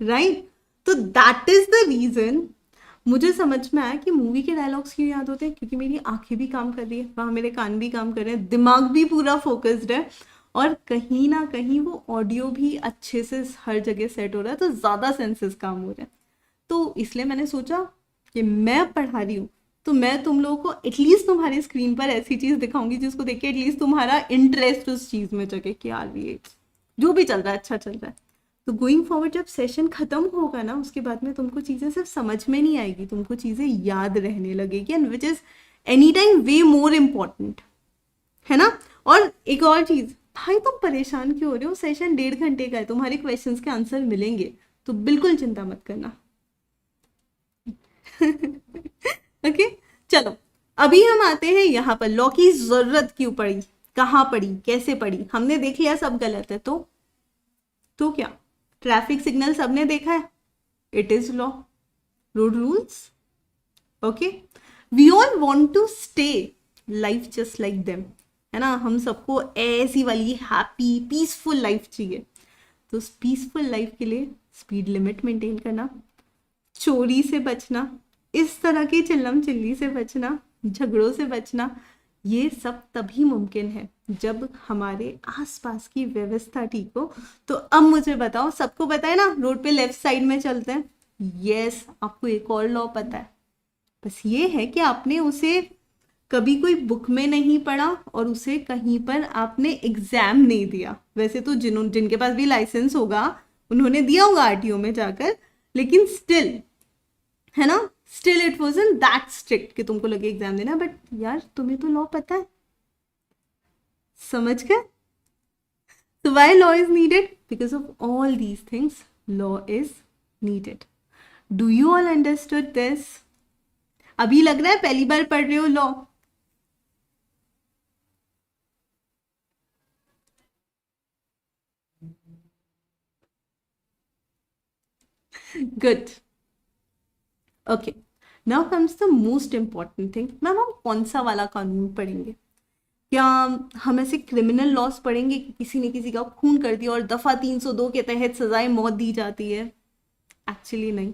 राइट? तो दैट इज द रीजन मुझे समझ में आया कि मूवी के डायलॉग्स क्यों याद होते हैं, क्योंकि मेरी आंखें भी काम कर रही है, वहां मेरे कान भी काम कर रहे हैं, दिमाग भी पूरा फोकस्ड है, और कहीं ना कहीं वो ऑडियो भी अच्छे से हर जगह सेट हो रहा है, तो ज्यादा सेंसेस काम हो रहे हैं। तो इसलिए मैंने सोचा कि मैं पढ़ा रही हूँ तो मैं तुम लोगों को एटलीस्ट तुम्हारी स्क्रीन पर ऐसी चीज दिखाऊंगी जिसको देख के एटलीस्ट तुम्हारा इंटरेस्ट उस चीज में जगे कि यार ये जो भी चल रहा है अच्छा चल रहा है। तो गोइंग फॉरवर्ड जब सेशन खत्म होगा ना, उसके बाद में तुमको चीजें सिर्फ समझ में नहीं आएगी, तुमको चीजें याद रहने लगेगी, and which is any time way more important, है ना? और एक और चीज, भाई तुम परेशान क्यों हो रहे हो? सेशन 1.5 घंटे का है, तुम्हारे क्वेश्चंस के आंसर मिलेंगे, तो बिल्कुल चिंता मत करना। ओके, चलो अभी हम आते हैं यहाँ पर लॉ की जरूरत क्यों पड़ी, कहाँ पड़ी, कैसे पड़ी। हमने देख लिया सब गलत है, तो क्या? ट्रैफिक सिग्नल सबने देखा है, it is law. Road rules, okay. We all want to stay life just like them, है ना, हम सबको ऐसी वाली हैप्पी पीसफुल लाइफ चाहिए। तो उस पीसफुल लाइफ के लिए स्पीड लिमिट मेंटेन करना, चोरी से बचना, इस तरह की चिल्लम चिल्ली से बचना, झगड़ों से बचना, ये सब तभी मुमकिन है जब हमारे आसपास की व्यवस्था ठीक हो। तो अब मुझे बताओ, सबको पता है ना रोड पे लेफ्ट साइड में चलते हैं? यस, आपको एक और लॉ पता है, बस ये है कि आपने उसे कभी कोई बुक में नहीं पढ़ा और उसे कहीं पर आपने एग्जाम नहीं दिया। वैसे तो जिनके पास भी लाइसेंस होगा उन्होंने दिया होगा आरटीओ में जाकर, लेकिन स्टिल, है ना, still it wasn't that strict कि तुमको लगे एग्जाम देना। बट यार तुम्हें तो लॉ पता है, समझ गए? So why law is needed? Because of all these things, law is needed. Do you all understood this? अभी लग रहा है पहली बार पढ़ रहे हो law? Good. Okay. Now comes the most important thing. Ma'am हम कौन सा वाला कानून पढ़ेंगे? क्या हम ऐसे क्रिमिनल लॉस पढ़ेंगे कि किसी ने किसी का खून कर दिया और दफा 302 के तहत सजाए मौत दी जाती है? एक्चुअली नहीं।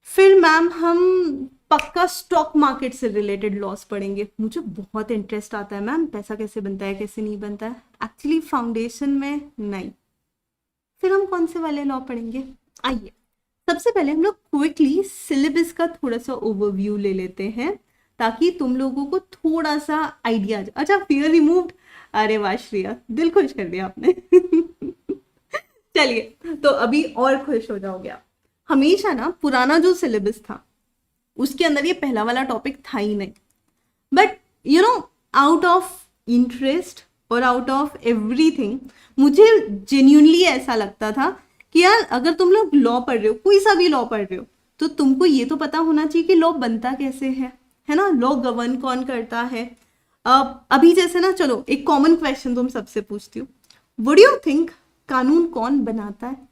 फिर मैम हम पक्का स्टॉक मार्केट से रिलेटेड लॉस पढ़ेंगे। मुझे बहुत इंटरेस्ट आता है मैम, पैसा कैसे बनता है कैसे नहीं बनता है, एक्चुअली फाउंडेशन में नहीं। फिर हम कौन से वाले लॉ पढ़ेंगे? आइए सबसे पहले हम लोग क्विकली सिलेबस का थोड़ा सा ओवरव्यू ले लेते हैं ताकि तुम लोगों को थोड़ा सा आइडिया आ जाए। अच्छा, फियर रिमूव्ड, अरे वाह श्रेया, दिल खुश कर दिया आपने। चलिए, तो अभी और खुश हो जाओगे आप। हमेशा ना पुराना जो सिलेबस था उसके अंदर ये पहला वाला टॉपिक था ही नहीं, but you know out of interest और आउट ऑफ एवरीथिंग मुझे जेन्यूनली ऐसा लगता था कि यार अगर तुम लोग लॉ पढ़ रहे हो, कोई सा भी लॉ पढ़ रहे हो, तो तुमको ये तो पता होना चाहिए कि लॉ बनता कैसे है ना, लॉ गवर्न कौन करता है। अभी जैसे ना, चलो एक कॉमन क्वेश्चन तुम सबसे पूछती हूँ, व्हाट डू यू थिंक, कानून कौन बनाता है?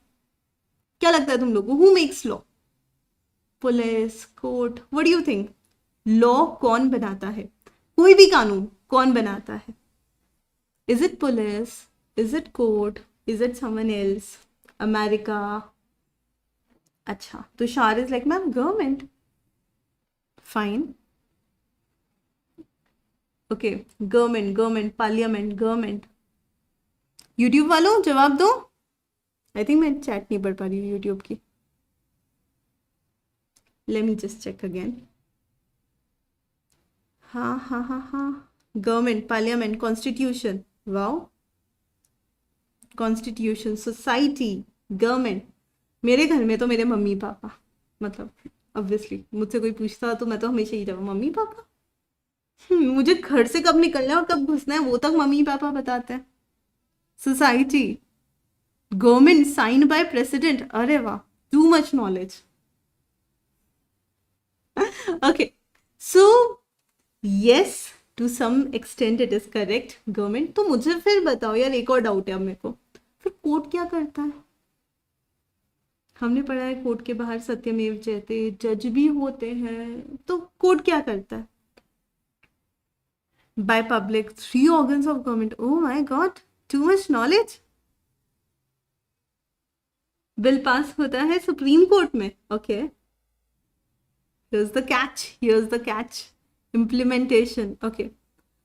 क्या लगता है तुम लोगों को, who makes law? Police, court, what do you think, law कौन बनाता है? कोई भी कानून कौन बनाता है? Is it police, is it court, is it someone else, America? अच्छा, Tushar is like ma'am government, fine, okay, government, parliament, government. YouTube वालों जवाब दो। आई थिंक मैं चैट नहीं पढ़ पा रही हूँ यूट्यूब की। Let me just check again. हाँ, government, parliament, constitution, wow, constitution, society, government. मेरे घर में तो मेरे मम्मी पापा, मतलब ऑब्वियसली मुझसे कोई पूछता तो मैं तो हमेशा ही जवाब मम्मी पापा। मुझे घर से कब निकलना है और कब घुसना है वो तक मम्मी पापा बताते हैं। Society, government sign by president, अरे वाह, too much knowledge. Okay, so yes, to some extent it is correct, government. तो मुझे फिर बताओ यार, एक और डाउट है अब मेरे को, फिर कोर्ट क्या करता है? हमने पढ़ा है कोर्ट के बाहर सत्यमेव जयते, जज भी होते हैं, तो कोर्ट क्या करता है? By public, 3 organs of government, oh my god, too much knowledge। Bill pass होता है सुप्रीम कोर्ट में, okay, here's the catch, implementation, okay.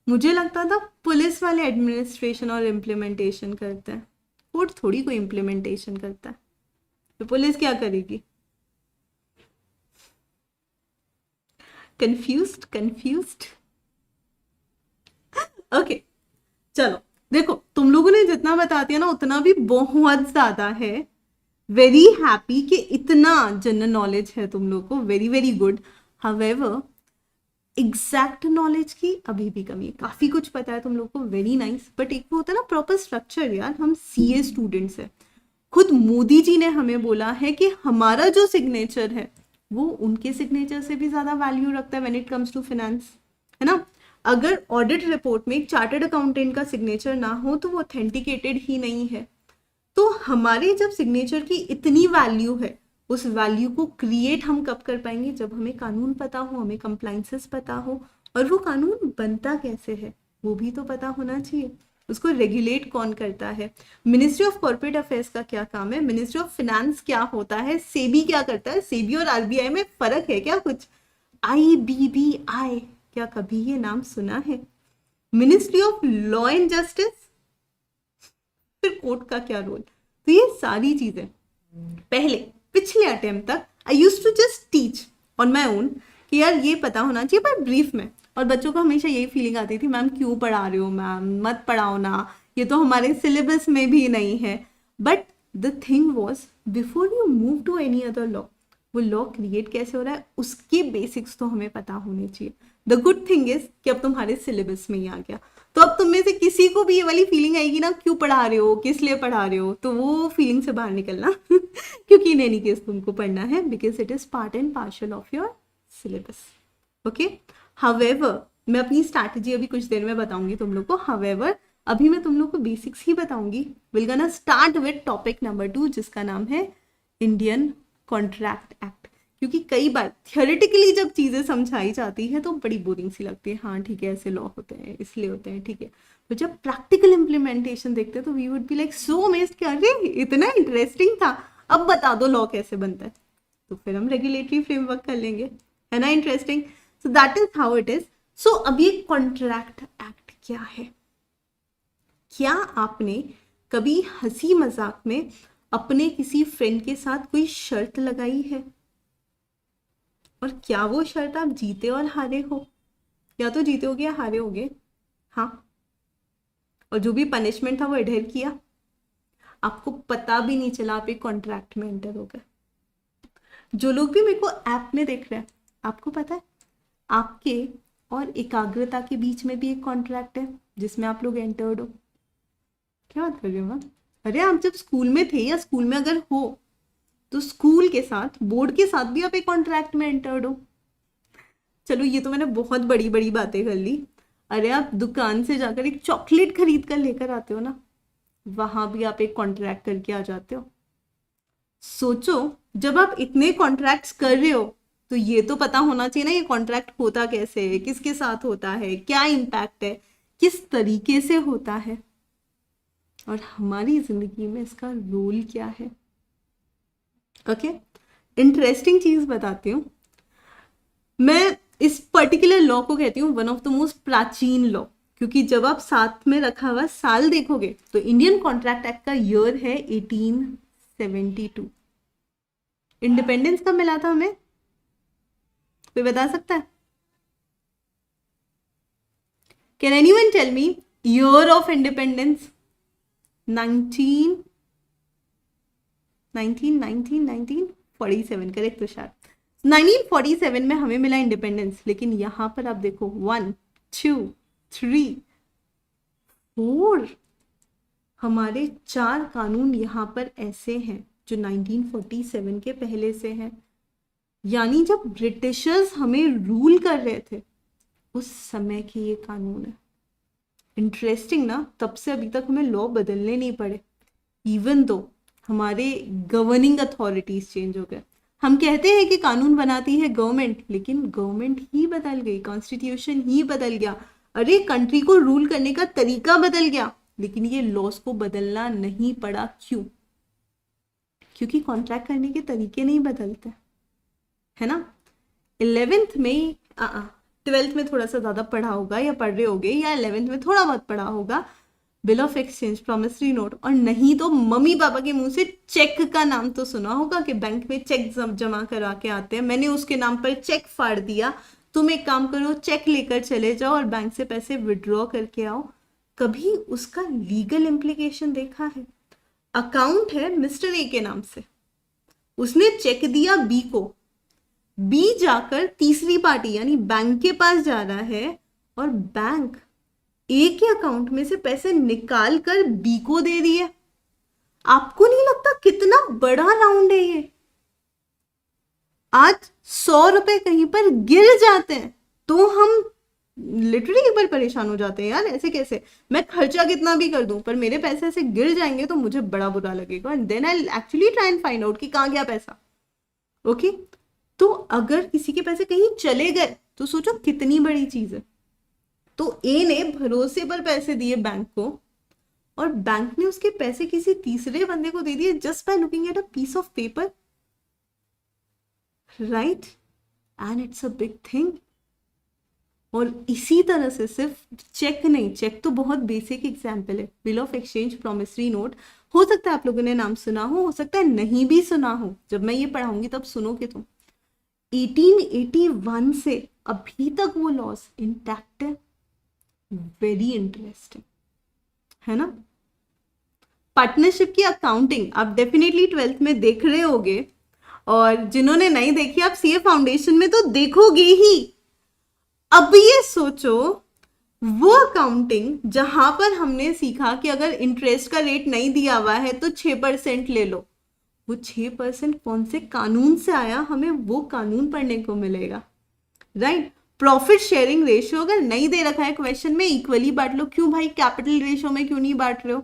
मुझे लगता था पुलिस वाले एडमिनिस्ट्रेशन और इम्प्लीमेंटेशन करते हैं, कोर्ट थोड़ी कोई इम्प्लीमेंटेशन करता है, तो पुलिस क्या करेगी? कंफ्यूज्ड। ओके, चलो देखो, तुम लोगों ने जितना बता दिया ना उतना भी बहुत ज्यादा है। वेरी हैप्पी कि इतना जनरल नॉलेज है तुम लोग को, very very good. However exact knowledge की अभी भी कमी है, काफी कुछ पता है तुम लोग को, वेरी नाइस, बट एक वो होता है ना प्रॉपर स्ट्रक्चर। यार हम सीए स्टूडेंट्स है, खुद मोदी जी ने हमें बोला है कि हमारा जो सिग्नेचर है वो उनके सिग्नेचर से भी ज्यादा वैल्यू रखता है when it comes to finance, है ना। अगर ऑडिट रिपोर्ट में एक चार्टर्ड अकाउंटेंट का सिग्नेचर ना हो तो वो ऑथेंटिकेटेड ही नहीं है। तो हमारे जब सिग्नेचर की इतनी वैल्यू है उस वैल्यू को क्रिएट हम कब कर पाएंगे? जब हमें कानून पता हो, हमें कंप्लाइंसेस पता हो, और वो कानून बनता कैसे है वो भी तो पता होना चाहिए। उसको रेगुलेट कौन करता है? मिनिस्ट्री ऑफ कॉर्पोरेट अफेयर्स का क्या काम है? मिनिस्ट्री ऑफ फिनेंस क्या होता है? सेबी क्या करता है? सेबी और आरबीआई में फर्क है क्या कुछ? आईबीबीआई, क्या कभी ये नाम सुना है? Ministry of law and justice, फिर कोर्ट का क्या रोल? तो ये सारी चीजें पहले पिछले अटेम्प्ट तक I used to just teach on my own कि यार ये पता होना चाहिए पर ब्रीफ में। और बच्चों को हमेशा यही फीलिंग आती थी, मैम क्यों पढ़ा रहे हो, मैम मत पढ़ाओ ना, ये तो हमारे सिलेबस में भी नहीं है। But the thing was, before you move to any other law, वो लॉ क्रिएट कैसे हो रहा है उसके बेसिक्स तो हमें पता होने चाहिए। द गुड थिंग इज कि अब तुम्हारे सिलेबस में ही आ गया, तो अब तुम में से किसी को भी ये वाली फीलिंग आएगी ना, क्यों पढ़ा रहे हो, किस लिए पढ़ा रहे हो, तो वो फीलिंग से बाहर निकलना क्योंकि इन एनी केस तुमको पढ़ना है, because it is part and partial of your syllabus. Okay, however मैं अपनी स्ट्रैटेजी अभी कुछ देर में बताऊंगी तुम लोग को। हावेवर अभी मैं तुम लोग को बेसिक्स ही बताऊंगी। Will gonna start with topic number 2 जिसका नाम है इंडियन कॉन्ट्रैक्ट एक्ट। क्योंकि कई बार थियोरेटिकली जब चीजें समझाई जाती है तो बड़ी बोरिंग सी लगती है, हाँ ठीक है ऐसे लॉ होते हैं इसलिए होते हैं, ठीक है। तो जब प्रैक्टिकल इम्प्लीमेंटेशन देखते हैं तो we would be like so amazed कि अरे इतना इंटरेस्टिंग था, अब बता दो लॉ कैसे बनता है। तो फिर हम रेगुलेटरी फ्रेमवर्क कर लेंगे, है ना interesting. So that is how it is. So अब ये कॉन्ट्रैक्ट एक्ट क्या है? क्या आपने कभी हंसी मजाक में अपने किसी फ्रेंड के साथ कोई शर्त लगाई है, और क्या वो शर्त आप जीते और हारे हो? या तो जीते होगे या हारे होगे, हाँ। और जो भी पनिशमेंट था वो एडहेर किया, आपको पता भी नहीं चला आप एक कॉन्ट्रैक्ट में एंटर हो गए। जो लोग भी मेरे को ऐप में देख रहे हैं, आपको पता है आपके और एकाग्रता के बीच में भी एक कॉन्ट्रैक्ट है जिसमें आप लोग एंटर्ड हो। क्या बात कर रहे हो? अरे आप जब स्कूल में थे या स्कूल में अगर हो तो स्कूल के साथ, बोर्ड के साथ भी आप एक कॉन्ट्रैक्ट में एंटर्ड हो। चलो ये तो मैंने बहुत बड़ी बड़ी बातें कर ली। अरे आप दुकान से जाकर एक चॉकलेट खरीद कर लेकर आते हो ना, वहां भी आप एक कॉन्ट्रैक्ट करके आ जाते हो। सोचो जब आप इतने कॉन्ट्रैक्ट्स कर रहे हो तो ये तो पता होना चाहिए ना ये कॉन्ट्रैक्ट होता कैसे है, किसके साथ होता है, क्या इम्पैक्ट है, किस तरीके से होता है, और हमारी जिंदगी में इसका रोल क्या है। ओके, इंटरेस्टिंग चीज बताती हूँ। मैं इस पर्टिकुलर लॉ को कहती हूँ वन ऑफ द मोस्ट प्राचीन लॉ, क्योंकि जब आप साथ में रखा हुआ साल देखोगे तो इंडियन कॉन्ट्रैक्ट एक्ट का ईयर है 1872। इंडिपेंडेंस कब मिला था हमें, कोई बता सकता है? Can anyone tell me year of independence? 1947, correct Tushar. 1947 में हमें मिला इंडिपेंडेंस, लेकिन यहां पर आप देखो 1 2 3 4 हमारे 4 कानून यहां पर ऐसे हैं जो 1947 के पहले से हैं। यानी जब ब्रिटिशर्स हमें रूल कर रहे थे उस समय के ये कानून है। इंटरेस्टिंग ना, तब से अभी तक हमें लॉ बदलने नहीं पड़े, इवन दो हमारे गवर्निंग अथॉरिटीज चेंज हो गए। हम कहते हैं कि कानून बनाती है गवर्नमेंट, लेकिन गवर्नमेंट ही बदल गई, कॉन्स्टिट्यूशन ही बदल गया। अरे कंट्री को रूल करने का तरीका बदल गया, लेकिन ये लॉस को बदलना नहीं पड़ा। क्यों? क्योंकि कॉन्ट्रैक्ट करने के तरीके नहीं बदलते, है ना। 11th में 12th में थोड़ा सा ज्यादा पढ़ा होगा या पढ़ रहे होगे, या 11th में थोड़ा बहुत पढ़ा होगा bill of exchange, promissory note, और नहीं तो मम्मी पापा के मुंह से चेक का नाम तो सुना होगा कि बैंक में चेक जमा करा के आते हैं, मैंने उसके नाम पर चेक फाड़ दिया, तुम एक काम करो चेक लेकर चले जाओ और बैंक से पैसे विड्रॉ करके आओ। कभी उसका लीगल इम्प्लीकेशन देखा है? अकाउंट है मिस्टर ए के नाम से, उसने चेक दिया बी को, बी जाकर तीसरी पार्टी यानी बैंक के पास जा रहा है, और बैंक ए के अकाउंट में से पैसे निकाल कर बी को दे दिए। आपको नहीं लगता कितना बड़ा राउंड है ये? आज 100 रुपए कहीं पर गिर जाते हैं तो हम लिटरली एक बार परेशान हो जाते हैं, यार ऐसे कैसे, मैं खर्चा कितना भी कर दूं पर मेरे पैसे ऐसे गिर जाएंगे तो मुझे बड़ा बुरा लगेगा, and then I actually try and find out कि कहाँ गया पैसा। ओके, तो अगर किसी के पैसे कहीं चले गए तो सोचो कितनी बड़ी चीज है। तो ए ने भरोसे पर पैसे दिए बैंक को, और बैंक ने उसके पैसे किसी तीसरे बंदे को दे दिए just by looking at a piece of paper, right, and it's a big thing. और इसी तरह से सिर्फ चेक नहीं, चेक तो बहुत बेसिक एग्जाम्पल है, bill of exchange, promissory note, हो सकता है आप लोगों ने नाम सुना हो सकता है नहीं भी सुना हो, जब मैं ये पढ़ाऊंगी तब सुनोगे तुम। 1881 से अभी तक वो लॉस इंटैक्ट है, वेरी इंटरेस्टिंग है ना। पार्टनरशिप की अकाउंटिंग आप डेफिनेटली 12th में देख रहे होगे, और जिन्होंने नहीं देखी आप सीए फाउंडेशन में तो देखोगे ही। अब ये सोचो वो अकाउंटिंग जहां पर हमने सीखा कि अगर इंटरेस्ट का रेट नहीं दिया हुआ है तो 6% ले लो, वो 6% कौन से कानून से आया, हमें वो कानून पढ़ने को मिलेगा, राइट। प्रॉफिट शेयरिंग रेशियो अगर नहीं दे रखा है क्वेश्चन में, इक्वली बांट लो। क्यों भाई, कैपिटल रेशियो में क्यों नहीं बांट रहे हो?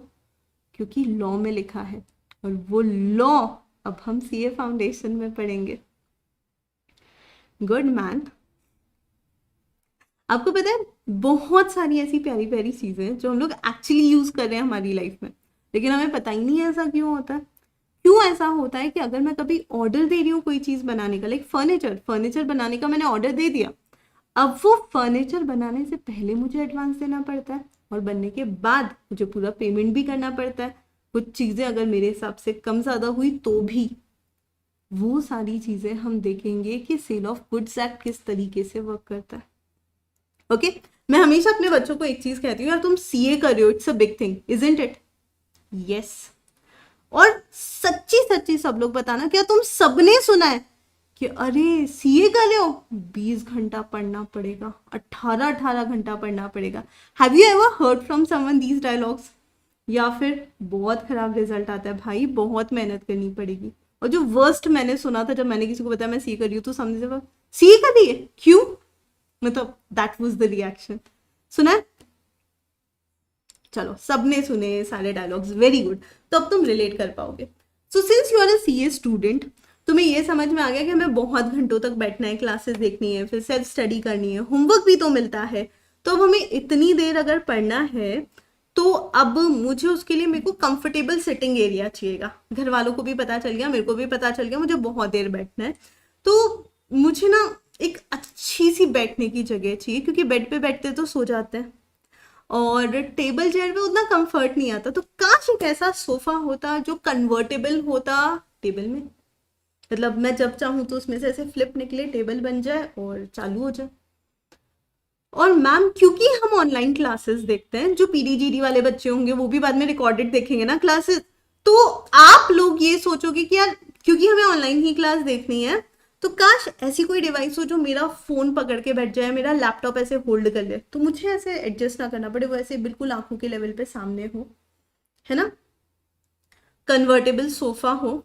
क्योंकि लॉ में लिखा है, और वो लॉ अब हम सीए फाउंडेशन में पढ़ेंगे। Good man. आपको पता है बहुत सारी ऐसी प्यारी प्यारी चीजें जो हम लोग एक्चुअली यूज कर रहे हैं हमारी लाइफ में, लेकिन हमें पता ही नहीं है ऐसा क्यों होता है। क्यों ऐसा होता है कि अगर मैं कभी ऑर्डर दे रही हूँ कोई चीज बनाने का, लाइक फर्नीचर बनाने का मैंने ऑर्डर दे दिया, अब वो फर्नीचर बनाने से पहले मुझे एडवांस देना पड़ता है, और बनने के बाद मुझे पूरा पेमेंट भी करना पड़ता है। कुछ चीजें अगर मेरे हिसाब से कम ज्यादा हुई तो भी, वो सारी चीजें हम देखेंगे कि सेल ऑफ गुड्स एक्ट किस तरीके से वर्क करता है। ओके, मैं हमेशा अपने बच्चों को एक चीज कहती हूँ, यार तुम सीए कर रहे हो, it's a big thing, isn't it? Yes. और सच्ची सच्ची सब लोग बताना, क्या तुम सबने सुना है कि अरे सीए कर रहे हो 20 घंटा पढ़ना पड़ेगा, 18 घंटा पढ़ना पड़ेगा? Have you ever heard from someone these dialogues? या फिर बहुत खराब रिजल्ट आता है भाई, बहुत मेहनत करनी पड़ेगी। और जो वर्स्ट मैंने सुना था, जब मैंने किसी को बताया मैं सीए कर रही हूँ, तो समझे सीए कर रही है क्यों, मतलब दैट वाज द रिएक्शन। सुना है? चलो सबने सुने सारे डायलॉग्स, वेरी गुड। तो अब तुम रिलेट कर पाओगे। So since you are a CA student, तुम्हें ये समझ में आ गया कि हमें बहुत घंटों तक बैठना है, क्लासेस देखनी है, फिर सेल्फ स्टडी करनी है, होमवर्क भी तो मिलता है। तो अब हमें इतनी देर अगर पढ़ना है तो अब मुझे उसके लिए मेरे को कंफर्टेबल सिटिंग एरिया चाहिएगा। घर वालों को भी पता चल गया, मेरे को भी पता चल गया, मुझे बहुत देर बैठना है, तो मुझे ना एक अच्छी सी बैठने की जगह चाहिए, क्योंकि बेड पे बैठते तो सो जाते हैं और टेबल चेयर पे उतना कंफर्ट नहीं आता। तो काश एक ऐसा सोफा होता जो कन्वर्टेबल होता टेबल में, मतलब मैं जब चाहूँ तो उसमें से ऐसे फ्लिप निकले, टेबल बन जाए और चालू हो जाए। और मैम क्योंकि हम ऑनलाइन क्लासेस देखते हैं, जो पीडीजीडी वाले बच्चे होंगे वो भी बाद में रिकॉर्डेड देखेंगे ना क्लासेस, तो आप लोग ये सोचोगे कि यार क्योंकि हमें ऑनलाइन ही क्लास देखनी है, तो काश ऐसी कोई डिवाइस हो जो मेरा फोन पकड़ के बैठ जाए, मेरा लैपटॉप ऐसे होल्ड कर ले, तो मुझे ऐसे एडजस्ट ना करना पड़े, वो ऐसे बिल्कुल आंखों के लेवल पे सामने हो, है ना। कन्वर्टेबल सोफा हो,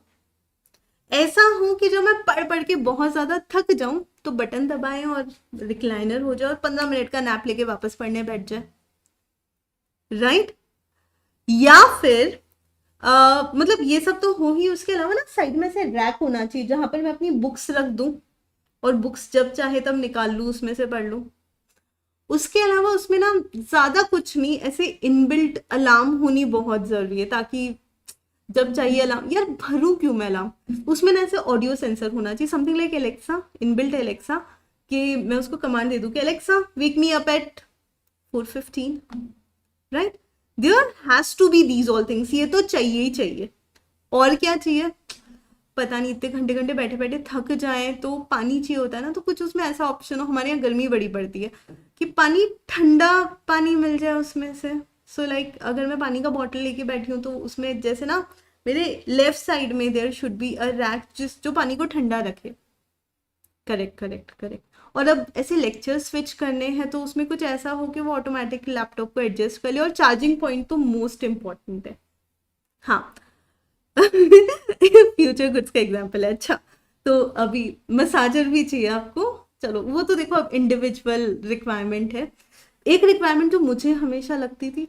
ऐसा हो कि जो मैं पढ़ पढ़ के बहुत ज्यादा थक जाऊं तो बटन दबाएं और रिक्लाइनर हो जाए और 15 मिनट का नैप लेके वापस पढ़ने बैठ जाए, राइट। या फिर मतलब ये सब तो हो ही, उसके अलावा ना साइड में से रैक होना चाहिए जहां पर मैं अपनी बुक्स रख दूं और बुक्स जब चाहे तब निकाल लूं, उसमें से पढ़ लूं। उसके अलावा उसमें ना ज्यादा कुछ नहीं, ऐसे इनबिल्ट अलार्म होनी बहुत जरूरी है, ताकि जब चाहिए अलार्म, यार भरूं क्यों मैं अलार्म, उसमें ना ऐसे ऑडियो सेंसर होना चाहिए, something like Alexa, inbuilt Alexa, कि मैं उसको कमांड दे दूं कि Alexa wake me up at 4:15, right. There has to be these all things, ये तो चाहिए ही चाहिए। और क्या चाहिए पता नहीं, इतने घंटे घंटे बैठे बैठे थक जाए तो पानी चाहिए होता है ना, तो कुछ उसमें ऐसा ऑप्शन हो, हमारे यहाँ गर्मी बड़ी पड़ती है, कि पानी ठंडा पानी मिल जाए उसमें से। सो लाइक अगर मैं पानी का बॉटल लेके बैठी हूँ तो उसमें जैसे ना मेरे लेफ्ट साइड में there should be a rack जो पानी को ठंडा रखे। Correct correct correct. और अब ऐसे लेक्चर स्विच करने हैं तो उसमें कुछ ऐसा हो कि वो ऑटोमेटिक लैपटॉप को एडजस्ट कर ले। और चार्जिंग पॉइंट तो मोस्ट इम्पॉर्टेंट है, हाँ। फ्यूचर गुड्स का एग्जाम्पल है। अच्छा, तो अभी मसाजर भी चाहिए आपको, चलो वो तो देखो अब इंडिविजुअल रिक्वायरमेंट है। एक रिक्वायरमेंट जो मुझे हमेशा लगती थी,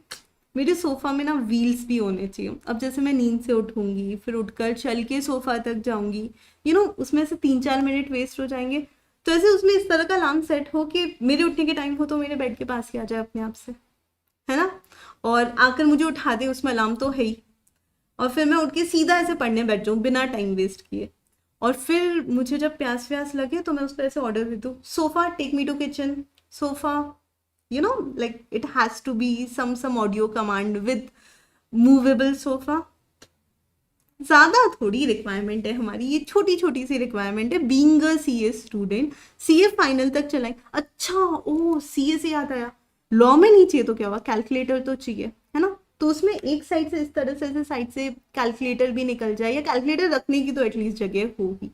मेरे सोफा में ना व्हील्स भी होने चाहिए। अब जैसे मैं नींद से उठूंगी, फिर उठकर चल के सोफा तक जाऊंगी, उसमें से 3-4 मिनट वेस्ट हो जाएंगे। तो ऐसे उसमें इस तरह का अलार्म सेट हो कि मेरे उठने के टाइम हो तो मेरे बेड के पास ही आ जाए अपने आप से, है ना, और आकर मुझे उठा दे, उसमें अलार्म तो है ही, और फिर मैं उठ के सीधा ऐसे पढ़ने बैठ जाऊँ बिना टाइम वेस्ट किए। और फिर मुझे जब प्यास व्यास लगे तो मैं उसको ऐसे ऑर्डर दे दूँ, sofa take me to kitchen, sofa, like it has to be some audio command with movable sofa। ज्यादा थोड़ी रिक्वायरमेंट है हमारी, ये छोटी छोटी सी रिक्वायरमेंट है being a CA student. CA final तक चलाएं। अच्छा, ओ सीए से याद आया, लॉ में नहीं चाहिए तो क्या हुआ, कैलकुलेटर तो चाहिए, है ना, तो उसमें एक साइड से इस तरह से साइड से कैलकुलेटर भी निकल जाए, या कैलकुलेटर रखने की तो एटलीस्ट जगह होगी,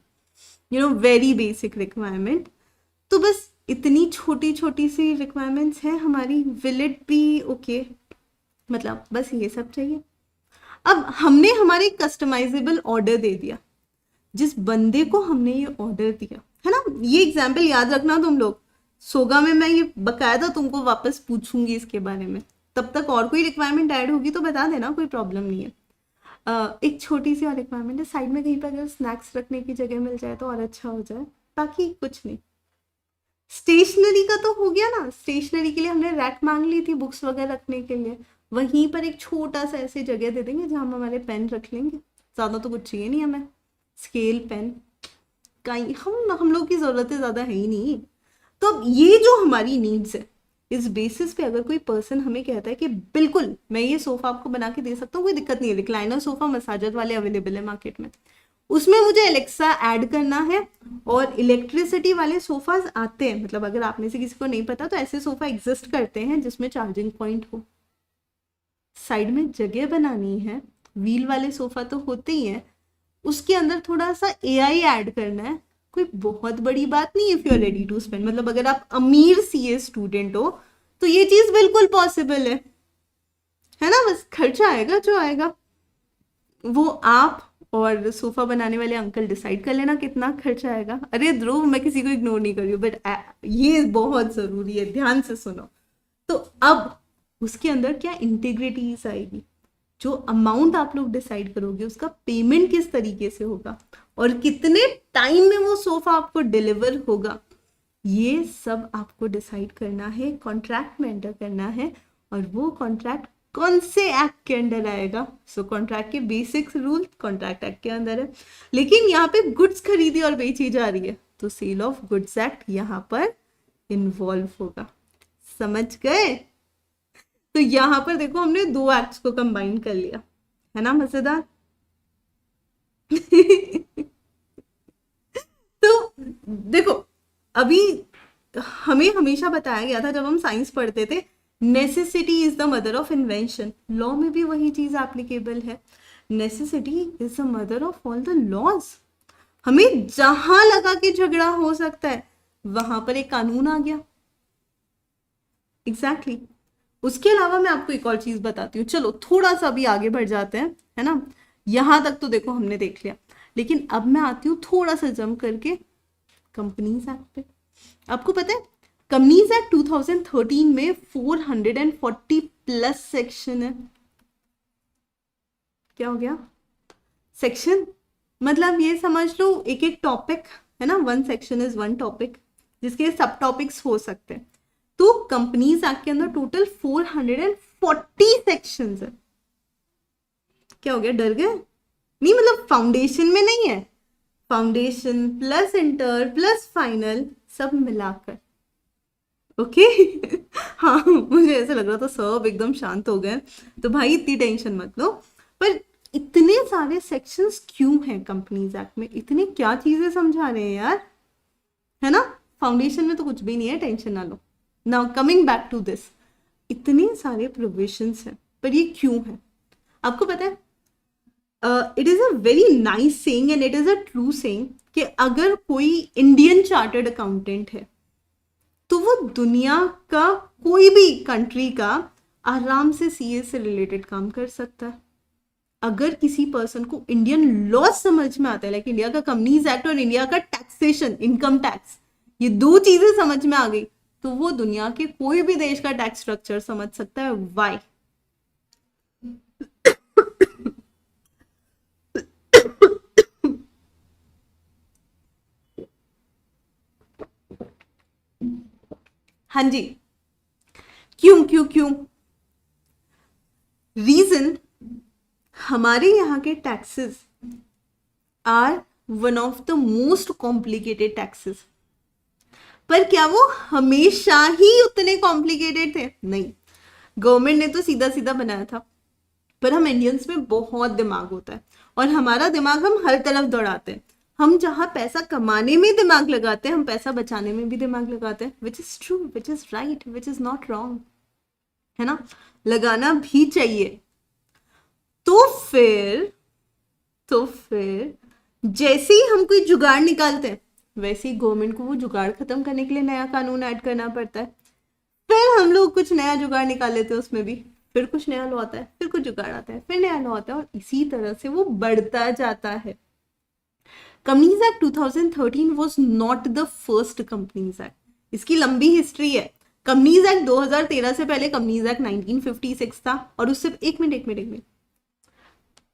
वेरी बेसिक रिक्वायरमेंट। तो बस इतनी छोटी छोटी सी रिक्वायरमेंट्स हैं हमारी, विल इट बी ओके, मतलब बस ये सब चाहिए। अब हमने हमारे कस्टमाइजेबल ऑर्डर दे दिया, जिस बंदे को हमने ये ऑर्डर दिया, है ना, ये एग्जाम्पल याद रखना तुम लोग, सोगा में मैं ये बकायदा तुमको वापस पूछूंगी इसके बारे में, तब तक और कोई रिक्वायरमेंट ऐड होगी तो बता देना, कोई प्रॉब्लम नहीं है। एक छोटी सी और रिक्वायरमेंट है, साइड में कहीं पर अगर स्नैक्स रखने की जगह मिल जाए तो और अच्छा हो जाए, बाकी कुछ नहीं। स्टेशनरी का तो हो गया ना, स्टेशनरी के लिए हमने रैक मांग ली थी बुक्स वगैरह रखने के लिए, वहीं पर एक छोटा सा ऐसे जगह दे देंगे जहां हम हमारे पेन रख लेंगे, ज्यादा तो कुछ चाहिए नहीं हमें, स्केल पेन कहीं हम लोग की जरूरतें ज्यादा है ही नहीं। तो अब ये जो हमारी नीड्स है, इस बेसिस पे अगर कोई पर्सन हमें कहता है कि बिल्कुल मैं ये सोफा आपको बना के दे सकता हूँ, कोई दिक्कत नहीं है, रिक्लाइनर सोफा मसाजर वाले अवेलेबल है मार्केट में, उसमें मुझे एलेक्सा ऐड करना है, और इलेक्ट्रिसिटी वाले सोफाज आते हैं, मतलब अगर आप में से किसी को नहीं पता तो ऐसे सोफा एग्जिस्ट करते हैं जिसमें चार्जिंग पॉइंट हो, साइड में जगह बनानी है, व्हील वाले सोफा तो होते ही हैं, उसके अंदर थोड़ा सा एआई ऐड करना है, कोई बहुत बड़ी बात नहीं है, if you are ready to spend, मतलब अगर आप अमीर सीए स्टूडेंट हो तो ये चीज बिल्कुल पॉसिबल है ना, बस खर्चा आएगा जो आएगा वो आप और सोफा बनाने वाले अंकल डिसाइड कर लेना कितना खर्चा आएगा। अरे ध्रुव, मैं किसी को इग्नोर नहीं कर रही हूँ, बट ये बहुत जरूरी है, ध्यान से सुनो। तो अब उसके अंदर क्या इंटीग्रिटीज आएगी, जो अमाउंट आप लोग डिसाइड करोगे उसका पेमेंट किस तरीके से होगा, और कितने टाइम में वो सोफा आपको डिलीवर होगा, ये सब आपको डिसाइड करना है, कॉन्ट्रैक्ट में एंटर करना है, और वो कॉन्ट्रैक्ट कौन से एक्ट के अंडर आएगा। सो कॉन्ट्रैक्ट के बेसिक रूल कॉन्ट्रैक्ट एक्ट के अंदर है, लेकिन यहाँ पे गुड्स खरीदी और बेची जा रही है तो सेल ऑफ गुड्स एक्ट यहाँ पर इन्वॉल्व होगा, समझ गए। तो यहाँ पर देखो हमने दो एक्ट्स को कंबाइन कर लिया, है ना, मजेदार। तो देखो अभी हमें हमेशा बताया गया था जब हम साइंस पढ़ते थे, necessity is the mother of invention, law में भी वही चीज एप्लीकेबल है, necessity is the mother of all the laws. हमें जहां लगा के झगड़ा हो सकता है वहां पर एक कानून आ गया, एग्जैक्टली exactly। उसके अलावा मैं आपको एक और चीज बताती हूँ, चलो थोड़ा सा भी आगे बढ़ जाते हैं, है ना, यहां तक तो देखो हमने देख लिया, लेकिन अब मैं आती हूँ थोड़ा सा जम करके कंपनीज एक्ट पे। आपको पता है कंपनीज एक्ट 2013 में 440 प्लस सेक्शन है। क्या हो गया सेक्शन, मतलब ये समझ लो एक एक टॉपिक, है ना, one section is one topic, जिसके सब टॉपिक्स हो सकते हैं। तो कंपनीज एक्ट के अंदर टोटल 440 सेक्शंस है। क्या हो गया, डर गए? नहीं, मतलब फाउंडेशन में नहीं है, foundation plus inter plus final सब मिलाकर, ओके। हाँ, मुझे ऐसा लग रहा था सब एकदम शांत हो गए, तो भाई इतनी टेंशन मत लो। पर इतने सारे सेक्शंस क्यों हैं कंपनीज एक्ट में, इतनी क्या चीजें समझा रहे हैं यार, है ना, फाउंडेशन में तो कुछ भी नहीं है, टेंशन ना लो। Now coming back to this, इतने सारे प्रोविजंस हैं, पर ये क्यों है आपको पता है? It is a very nice saying and it is a true saying कि अगर कोई इंडियन चार्टर्ड अकाउंटेंट है तो वो दुनिया का कोई भी कंट्री का आराम से सीए से रिलेटेड काम कर सकता है। अगर किसी पर्सन को इंडियन लॉ समझ में आता है, लाइक इंडिया का कंपनीज एक्ट और इंडिया का टैक्सेशन, इनकम टैक्स, ये दो चीजें समझ में आ गई तो वो दुनिया के कोई भी देश का टैक्स स्ट्रक्चर समझ सकता है। वाई? हाँ जी, क्यों क्यों क्यों? रीजन, हमारे यहाँ के taxes are one of the most complicated taxes. पर क्या वो हमेशा ही उतने कॉम्प्लिकेटेड थे? नहीं, गवर्नमेंट ने तो सीधा सीधा बनाया था, पर हम इंडियंस में बहुत दिमाग होता है और हमारा दिमाग हम हर तरफ दौड़ाते हैं। हम जहाँ पैसा कमाने में दिमाग लगाते हैं, हम पैसा बचाने में भी दिमाग लगाते हैं, which is true, which is right, which is not wrong, है ना? लगाना भी चाहिए। तो फिर तो फिर जैसे ही हम कोई जुगाड़ निकालते हैं, वैसे ही गवर्नमेंट को वो जुगाड़ खत्म करने के लिए नया कानून ऐड करना पड़ता है। फिर हम लोग कुछ नया जुगाड़ निकाल लेते हैं उसमें भी, फिर कुछ नया लॉ आता है, फिर कुछ जुगाड़ आता है, फिर नया लॉ आता है, और इसी तरह से वो बढ़ता जाता है। Companies act 2013 was not the first companies act. इसकी लंबी हिस्ट्री है। कंपनीज एक्ट 2013 से पहले कंपनीज एक्ट 1956 था, और उससे एक मिनट,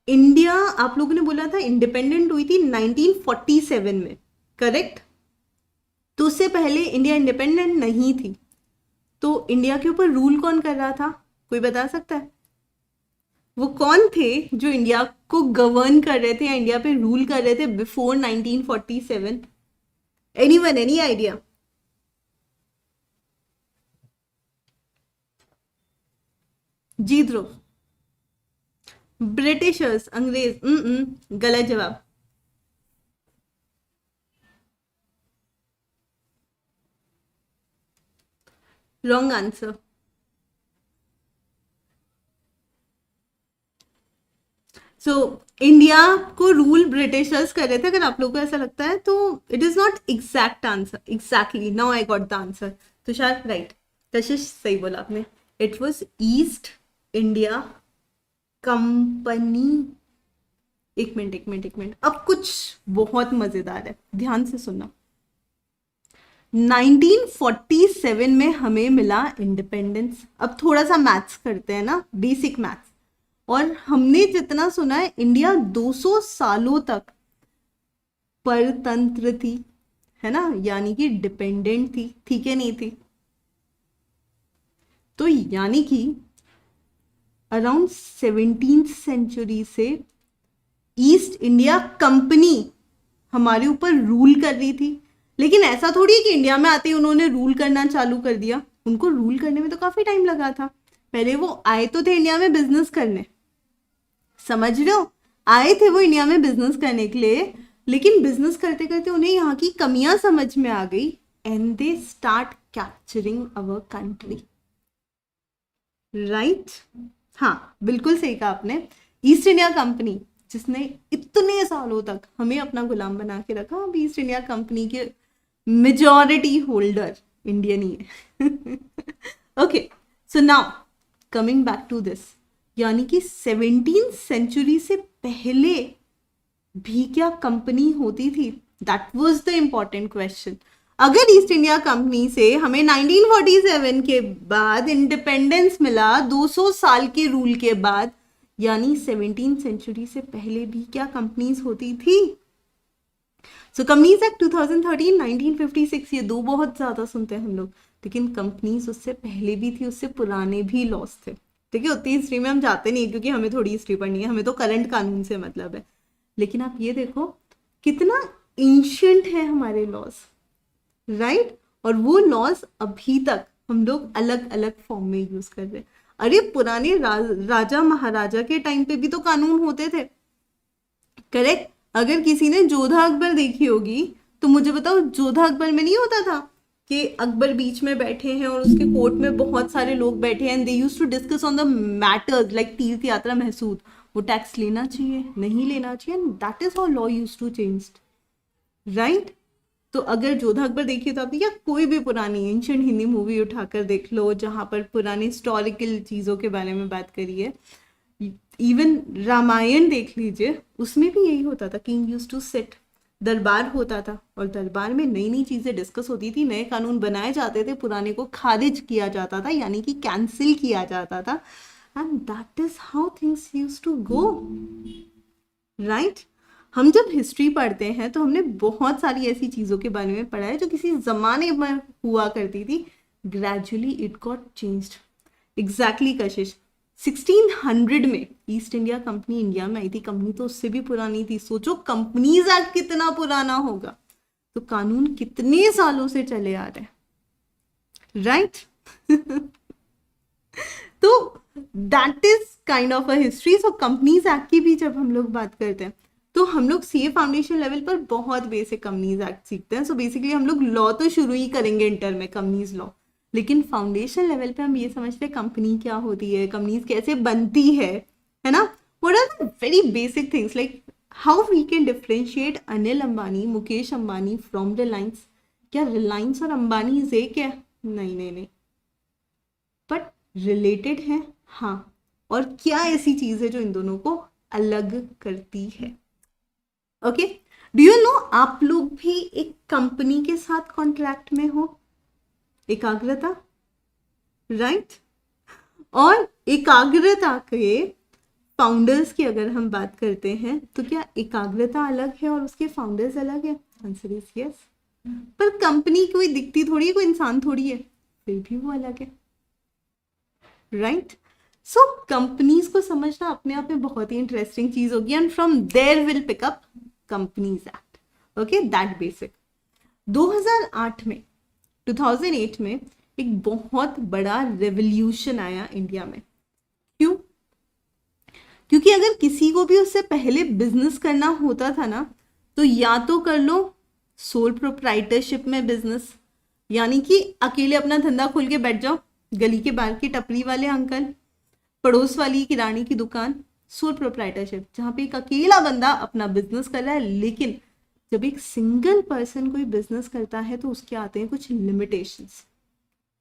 इंडिया, आप लोगों ने बोला था इंडिपेंडेंट हुई थी 1947 में, करेक्ट? तो उससे पहले इंडिया इंडिपेंडेंट नहीं थी। तो इंडिया के ऊपर रूल कौन कर रहा था, कोई बता सकता है? वो कौन थे जो इंडिया को गवर्न कर रहे थे या इंडिया पे रूल कर रहे थे बिफोर 1947? Anyone, any idea? जी ध्रुव? ब्रिटिशर्स, अंग्रेज? गलत जवाब। Wrong answer. सो इंडिया को रूल ब्रिटिशर्स कर रहे थे, अगर आप लोगों को ऐसा लगता है तो it is not exact answer. Exactly, now I got the answer. Tushar right, कशिश सही बोला आपने। It was east India company. एक मिनट, अब कुछ बहुत मजेदार है, ध्यान से सुनना। 1947 में हमें मिला इंडिपेंडेंस। अब थोड़ा सा मैथ्स करते हैं ना, बेसिक मैथ्स। और हमने जितना सुना है, इंडिया 200 सालों तक परतंत्र थी, है ना? यानी कि डिपेंडेंट थी, ठीक है नहीं थी? तो यानी कि अराउंड 17th सेंचुरी से ईस्ट इंडिया कंपनी हमारे ऊपर रूल कर रही थी। लेकिन ऐसा थोड़ी है कि इंडिया में आते ही उन्होंने रूल करना चालू कर दिया। उनको रूल करने में तो काफी टाइम लगा था। पहले वो आए तो थे इंडिया में बिजनेस करने, समझ रहे हो? आए थे वो इंडिया में बिजनेस करने के लिए, लेकिन बिजनेस करते करते उन्हें यहाँ की कमियां समझ में आ गई, and they start capturing our country. Right? हाँ, बिल्कुल सही कहा आपने। ईस्ट इंडिया कंपनी, जिसने इतने सालों तक हमें अपना गुलाम बना के रखा, अब ईस्ट इंडिया कंपनी के मेजॉरिटी होल्डर इंडियन ही है। Okay, so now coming back to this, यानी कि 17th सेंचुरी से पहले भी क्या कंपनी होती थी? That was the important question. अगर ईस्ट इंडिया कंपनी से हमें 1947 के बाद इंडिपेंडेंस मिला, 200 साल के रूल के बाद, यानी 17th सेंचुरी से पहले भी क्या कंपनीज होती थी? सो कंपनीज एक्ट 2013, 1956, ये दो बहुत ज्यादा सुनते हैं हम लोग, लेकिन कंपनीज उससे पहले भी थी, उससे पुराने भी लॉस थे। ठीक है, उतनी हिस्ट्री में हम जाते नहीं, क्योंकि हमें थोड़ी हिस्ट्री पढ़नी है, हमें तो करंट कानून से मतलब है। लेकिन आप ये देखो कितना एंशियंट है हमारे लॉज, राइट? और वो लॉज अभी तक हम लोग अलग अलग फॉर्म में यूज कर रहे हैं। अरे पुराने राजा महाराजा के टाइम पे भी तो कानून होते थे, करेक्ट? अगर किसी ने जोधा अकबर देखी होगी तो मुझे बताओ, जोधा अकबर में नहीं होता था कि अकबर बीच में बैठे हैं और उसके कोर्ट में बहुत सारे लोग बैठे हैं, and they used to discuss on the matters like तीर्थ यात्रा महसूद, वो टैक्स लेना चाहिए नहीं लेना चाहिए, and that is how law used to change, right? तो अगर जोधा अकबर देखिए तो आप या कोई भी पुरानी एंशियंट हिंदी मूवी उठाकर देख लो जहां पर पुरानी हिस्टोरिकल चीजों के बारे में बात करी है, इवन रामायण देख लीजिए, उसमें भी यही होता था। किंग यूज्ड टू सिट, दरबार होता था, और दरबार में नई नई चीजें डिस्कस होती थी, नए कानून बनाए जाते थे, पुराने को खारिज किया जाता था, यानी कि कैंसिल किया जाता था, and that is how things used to go, right? हम जब हिस्ट्री पढ़ते हैं तो हमने बहुत सारी ऐसी चीजों के बारे में पढ़ा है जो किसी जमाने में हुआ करती थी, gradually it got changed. Exactly कशिश, 1600 में ईस्ट इंडिया कंपनी इंडिया में आई थी। कंपनी तो उससे भी पुरानी थी। सोचो कंपनीज एक्ट कितना पुराना होगा, तो कानून कितने सालों से चले आ रहे हैं, राइट? तो that is kind of a history. So companies act की भी जब हम लोग बात करते हैं तो हम लोग सीए फाउंडेशन लेवल पर बहुत बेसिक कंपनीज एक्ट सीखते हैं। सो बेसिकली हम लोग लॉ तो शुरू ही करेंगे इंटर में, कंपनीज लॉ, लेकिन फाउंडेशन लेवल पे हम ये समझते हैं कंपनी क्या होती है, कंपनीज कैसे बनती है ना? What are the very basic things like how we can differentiate Anil Ambani, Mukesh Ambani from Reliance. क्या रिलायंस और अंबानी एक है? नहीं नहीं नहीं, बट रिलेटेड है, हाँ। और क्या ऐसी चीज है जो इन दोनों को अलग करती है? ओके, डू यू नो आप लोग भी एक कंपनी के साथ कॉन्ट्रैक्ट में हो? एकाग्रता, राइट? और एकाग्रता के फाउंडर्स की अगर हम बात करते हैं तो क्या एकाग्रता अलग है और उसके फाउंडर्स अलग है? Answer is yes. पर कंपनी कोई दिखती थोड़ी है, कोई इंसान थोड़ी है, फिर भी वो अलग है, राइट? सो कंपनीज को समझना अपने आप में बहुत ही इंटरेस्टिंग चीज होगी, and from there will pick up companies act. Okay, that basic. 2008 में एक बहुत बड़ा रेवोल्यूशन आया इंडिया में। क्यों? क्योंकि अगर किसी को भी उससे पहले बिजनेस करना होता था ना, तो या तो कर लो सोल प्रोप्राइटरशिप में बिजनेस, यानी कि अकेले अपना धंधा खोल के बैठ जाओ, गली के बाहर की टपरी वाले अंकल, पड़ोस वाली किराने की दुकान, सोल प्रोप्राइटरशिप, जहां पे एक अकेला बंदा अपना बिजनेस कर रहा है। लेकिन जब एक सिंगल पर्सन कोई बिजनेस करता है तो उसके आते हैं कुछ लिमिटेशंस।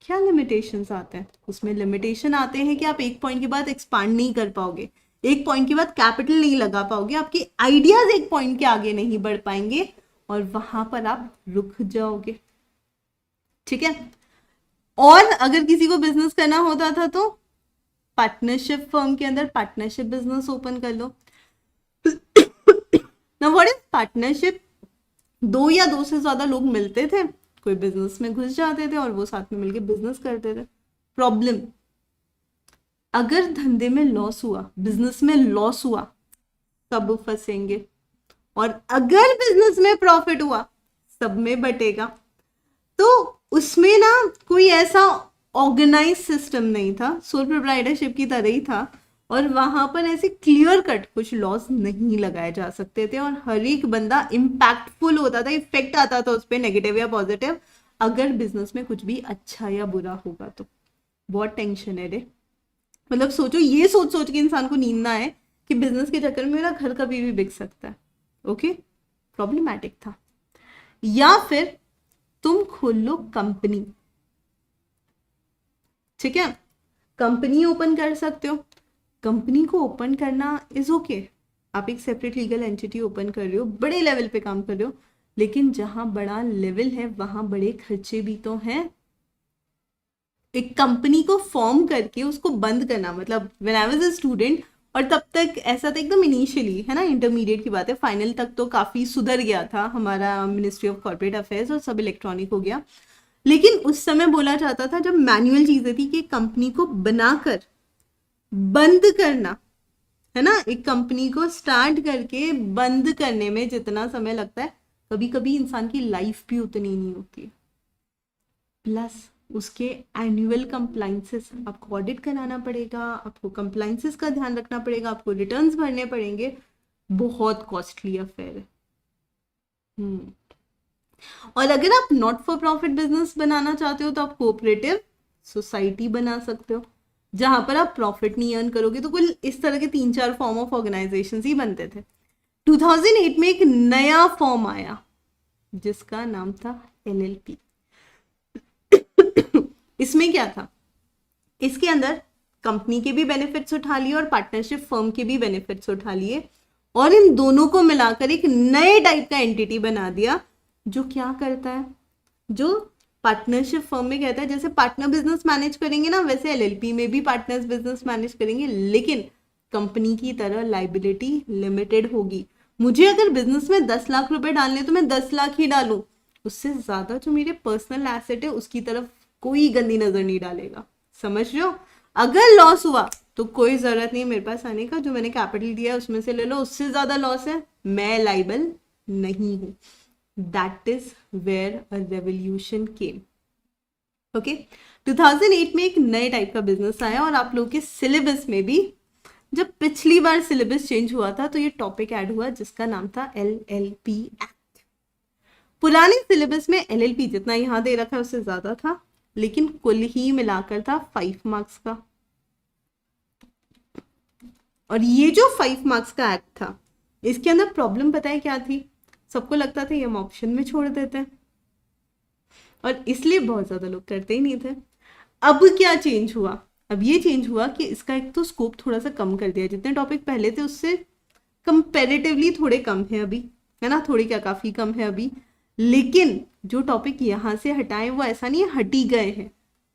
क्या लिमिटेशंस आते हैं? उसमें लिमिटेशन आते हैं कि आप एक पॉइंट के बाद एक्सपांड नहीं कर पाओगे, एक पॉइंट के बाद कैपिटल नहीं लगा पाओगे, आपके आइडियाज एक पॉइंट के आगे नहीं बढ़ पाएंगे और वहां पर आप रुक जाओगे, ठीक है? और अगर किसी को बिजनेस करना होता था तो पार्टनरशिप फर्म के अंदर पार्टनरशिप बिजनेस ओपन कर लो। Now what is partnership? दो या दो से ज्यादा लोग मिलते थे, कोई बिजनेस में घुस जाते थे और वो साथ में मिलके बिजनेस करते थे। प्रॉब्लम, अगर धंधे में लॉस हुआ, बिजनेस में लॉस हुआ, सब फंसेंगे, और अगर बिजनेस में प्रॉफिट हुआ, सब में बटेगा। तो उसमें ना कोई ऐसा ऑर्गेनाइज सिस्टम नहीं था, सोल प्रोप्राइटरशिप की तरह ही था, और वहां पर ऐसे क्लियर कट कुछ लॉस नहीं लगाए जा सकते थे, और हर एक बंदा इम्पैक्टफुल होता था, इफेक्ट आता था उस पर, नेगेटिव या पॉजिटिव, अगर बिजनेस में कुछ भी अच्छा या बुरा होगा तो। बहुत टेंशन है रे, मतलब सोचो, ये सोच सोच के इंसान को नींद ना आए कि बिजनेस के चक्कर में मेरा घर कभी भी बिक सकता है। ओके, प्रॉब्लमैटिक था। या फिर तुम खोल लो कंपनी, ठीक है, कंपनी ओपन कर सकते हो। कंपनी को ओपन करना इज ओके, आप एक सेपरेट लीगल एंटिटी ओपन कर रहे हो, बड़े लेवल पे काम कर रहे हो, लेकिन जहां बड़ा लेवल है वहां बड़े खर्चे भी तो हैं। एक कंपनी को फॉर्म करके उसको बंद करना, मतलब when I was a student, और तब तक ऐसा था एकदम इनिशियली, है ना, इंटरमीडिएट की बात है, फाइनल तक तो काफी सुधर गया था हमारा मिनिस्ट्री ऑफ कॉर्पोरेट अफेयर्स और सब इलेक्ट्रॉनिक हो गया, लेकिन उस समय बोला जाता था जब मैनुअल चीजें थी कि कंपनी को बनाकर बंद करना, है ना, एक कंपनी को स्टार्ट करके बंद करने में जितना समय लगता है, कभी कभी इंसान की लाइफ भी उतनी नहीं होती है। प्लस उसके एनुअल कंप्लाइंसेस, आपको ऑडिट कराना पड़ेगा, आपको कंप्लाइंसेस का ध्यान रखना पड़ेगा, आपको रिटर्न्स भरने पड़ेंगे, बहुत कॉस्टली अफेयर है। और अगर आप नॉट फॉर प्रॉफिट बिजनेस बनाना चाहते हो तो आप कोऑपरेटिव सोसाइटी बना सकते हो, जहां पर आप प्रॉफिट नहीं अर्न करोगे। तो कुल इस तरह के 3-4 फॉर्म ऑफ ऑर्गेनाइजेशंस ही बनते थे। 2008 में एक नया फॉर्म आया जिसका नाम था LLP। इसमें क्या था? इसके अंदर कंपनी के भी बेनिफिट्स उठा लिए और पार्टनरशिप फर्म के भी बेनिफिट्स उठा लिए, और इन दोनों को मिलाकर एक नए टाइप का एंटिटी बना दिया जो क्या करता है, जो पार्टनरशिप फर्म में कहता है जैसे पार्टनर बिजनेस मैनेज करेंगे ना, वैसे LLP में भी पार्टनर्स बिजनेस मैनेज करेंगे, लेकिन कंपनी की तरह लाइबिलिटी लिमिटेड होगी। मुझे अगर बिजनेस में 10 लाख रुपए डालने तो मैं 10 लाख ही डालूं, उससे ज्यादा जो मेरे पर्सनल एसेट है उसकी तरफ कोई गंदी नजर नहीं डालेगा, समझ रहे हो। अगर लॉस हुआ तो कोई जरूरत नहीं मेरे पास आने का, जो मैंने कैपिटल दिया है उसमें से ले लो, उससे ज्यादा लॉस है मैं लाइबल नहीं हूं। That is where a revolution came. Okay, 2008 में एक नए टाइप का बिजनेस आया और आप लोगों के सिलेबस में भी जब पिछली बार सिलेबस चेंज हुआ था तो ये टॉपिक ऐड हुआ जिसका नाम था LLP एक्ट। पुराने सिलेबस में LLP जितना यहां दे रखा है उससे ज्यादा था, लेकिन कुल ही मिलाकर था 5 मार्क्स का। और ये जो 5 मार्क्स का एक्ट था इसके अंदर प्रॉब्लम पता है क्या थी, सबको लगता था ये हम ऑप्शन में छोड़ देते हैं और इसलिए बहुत ज्यादा लोग करते ही नहीं थे। अब क्या चेंज हुआ, अब ये चेंज हुआ कि इसका एक तो स्कोप थोड़ा सा कम कर दिया, जितने टॉपिक पहले थे उससे कंपैरेटिवली थोड़े कम है अभी, है ना, थोड़ी क्या काफी कम है अभी। लेकिन जो टॉपिक यहाँ से हटाए वो ऐसा नहीं है हट ही गए हैं,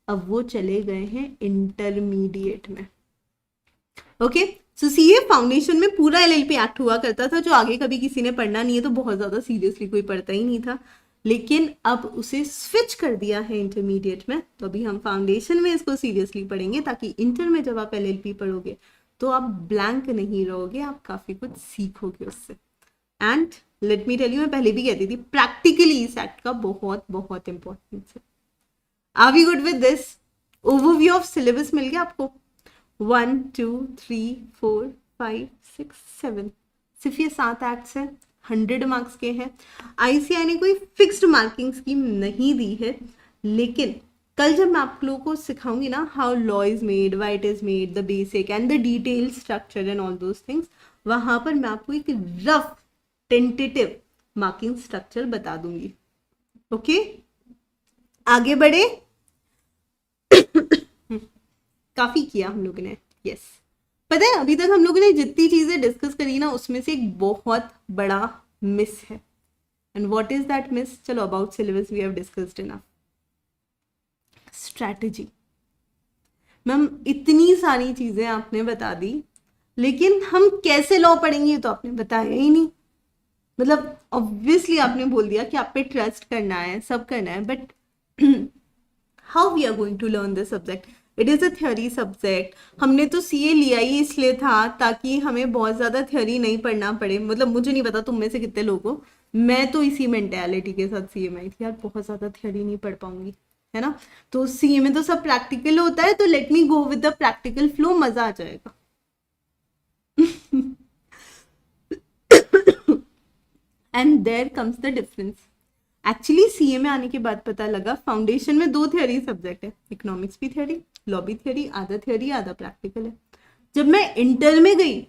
अब वो चले गए हैं इंटरमीडिएट में। ओके, सो सीए फाउंडेशन में पूरा LLP एक्ट हुआ करता था, जो आगे कभी किसी ने पढ़ना नहीं है तो बहुत ज्यादा सीरियसली कोई पढ़ता ही नहीं था, लेकिन अब उसे स्विच कर दिया है इंटरमीडिएट में। तो अभी हम फाउंडेशन में इसको सीरियसली पढ़ेंगे ताकि इंटर में जब आप LLP पढ़ोगे तो आप ब्लैंक नहीं रहोगे, आप काफी कुछ सीखोगे उससे। And let me tell you, मैं पहले भी कहती थी प्रैक्टिकली इस एक्ट का बहुत बहुत इंपॉर्टेंस है। Are we good with this? Overview of syllabus मिल गया आपको? 1 2 3 4 5 6 7, सिर्फ ये 7 एक्ट्स हैं, 100 मार्क्स के हैं। ICAI ने कोई फिक्स्ड मार्किंग स्कीम नहीं दी है, लेकिन कल जब मैं आप लोगों को सिखाऊंगी ना how law is made, why it is made, the basic and the detail structure and all those things, वहां पर मैं आपको एक रफ टेंटेटिव मार्किंग स्ट्रक्चर बता दूंगी। ओके, आगे बढ़े। काफी किया हम लोगों ने, यस। पता है अभी तक हम लोगों ने जितनी चीजें डिस्कस करी ना उसमें से एक बहुत बड़ा मिस है, and what is that miss? चलो, about syllabus we have discussed enough. Strategy. Ma'am इतनी सारी चीजें आपने बता दी, लेकिन हम कैसे लॉ पढ़ेंगे तो आपने बताया ही नहीं। मतलब ऑब्वियसली आपने बोल दिया कि आप पे ट्रस्ट करना है, सब करना है, but how we are going to learn this subject? It is a theory subject. हमने तो सीए लिया ही इसलिए था ताकि हमें बहुत ज्यादा थ्योरी नहीं पढ़ना पड़े। मतलब मुझे नहीं पता तुम में से कितने लोग हो, मैं तो इसी मेंटेलिटी के साथ सीए में आई थी, यार बहुत ज्यादा थ्योरी नहीं पढ़ पाऊंगी, है ना। तो सीए में तो सब प्रैक्टिकल होता है, तो let me go with the practical flow, मजा आ जाएगा। And there comes the difference. Actually CA में आने के बाद पता लगा फाउंडेशन में 2 थ्योरी सब्जेक्ट है, इकोनॉमिक्स भी थ्योरी, लॉ भी थ्योरी, आधा थ्योरी आधा प्रैक्टिकल है। जब मैं इंटर में गई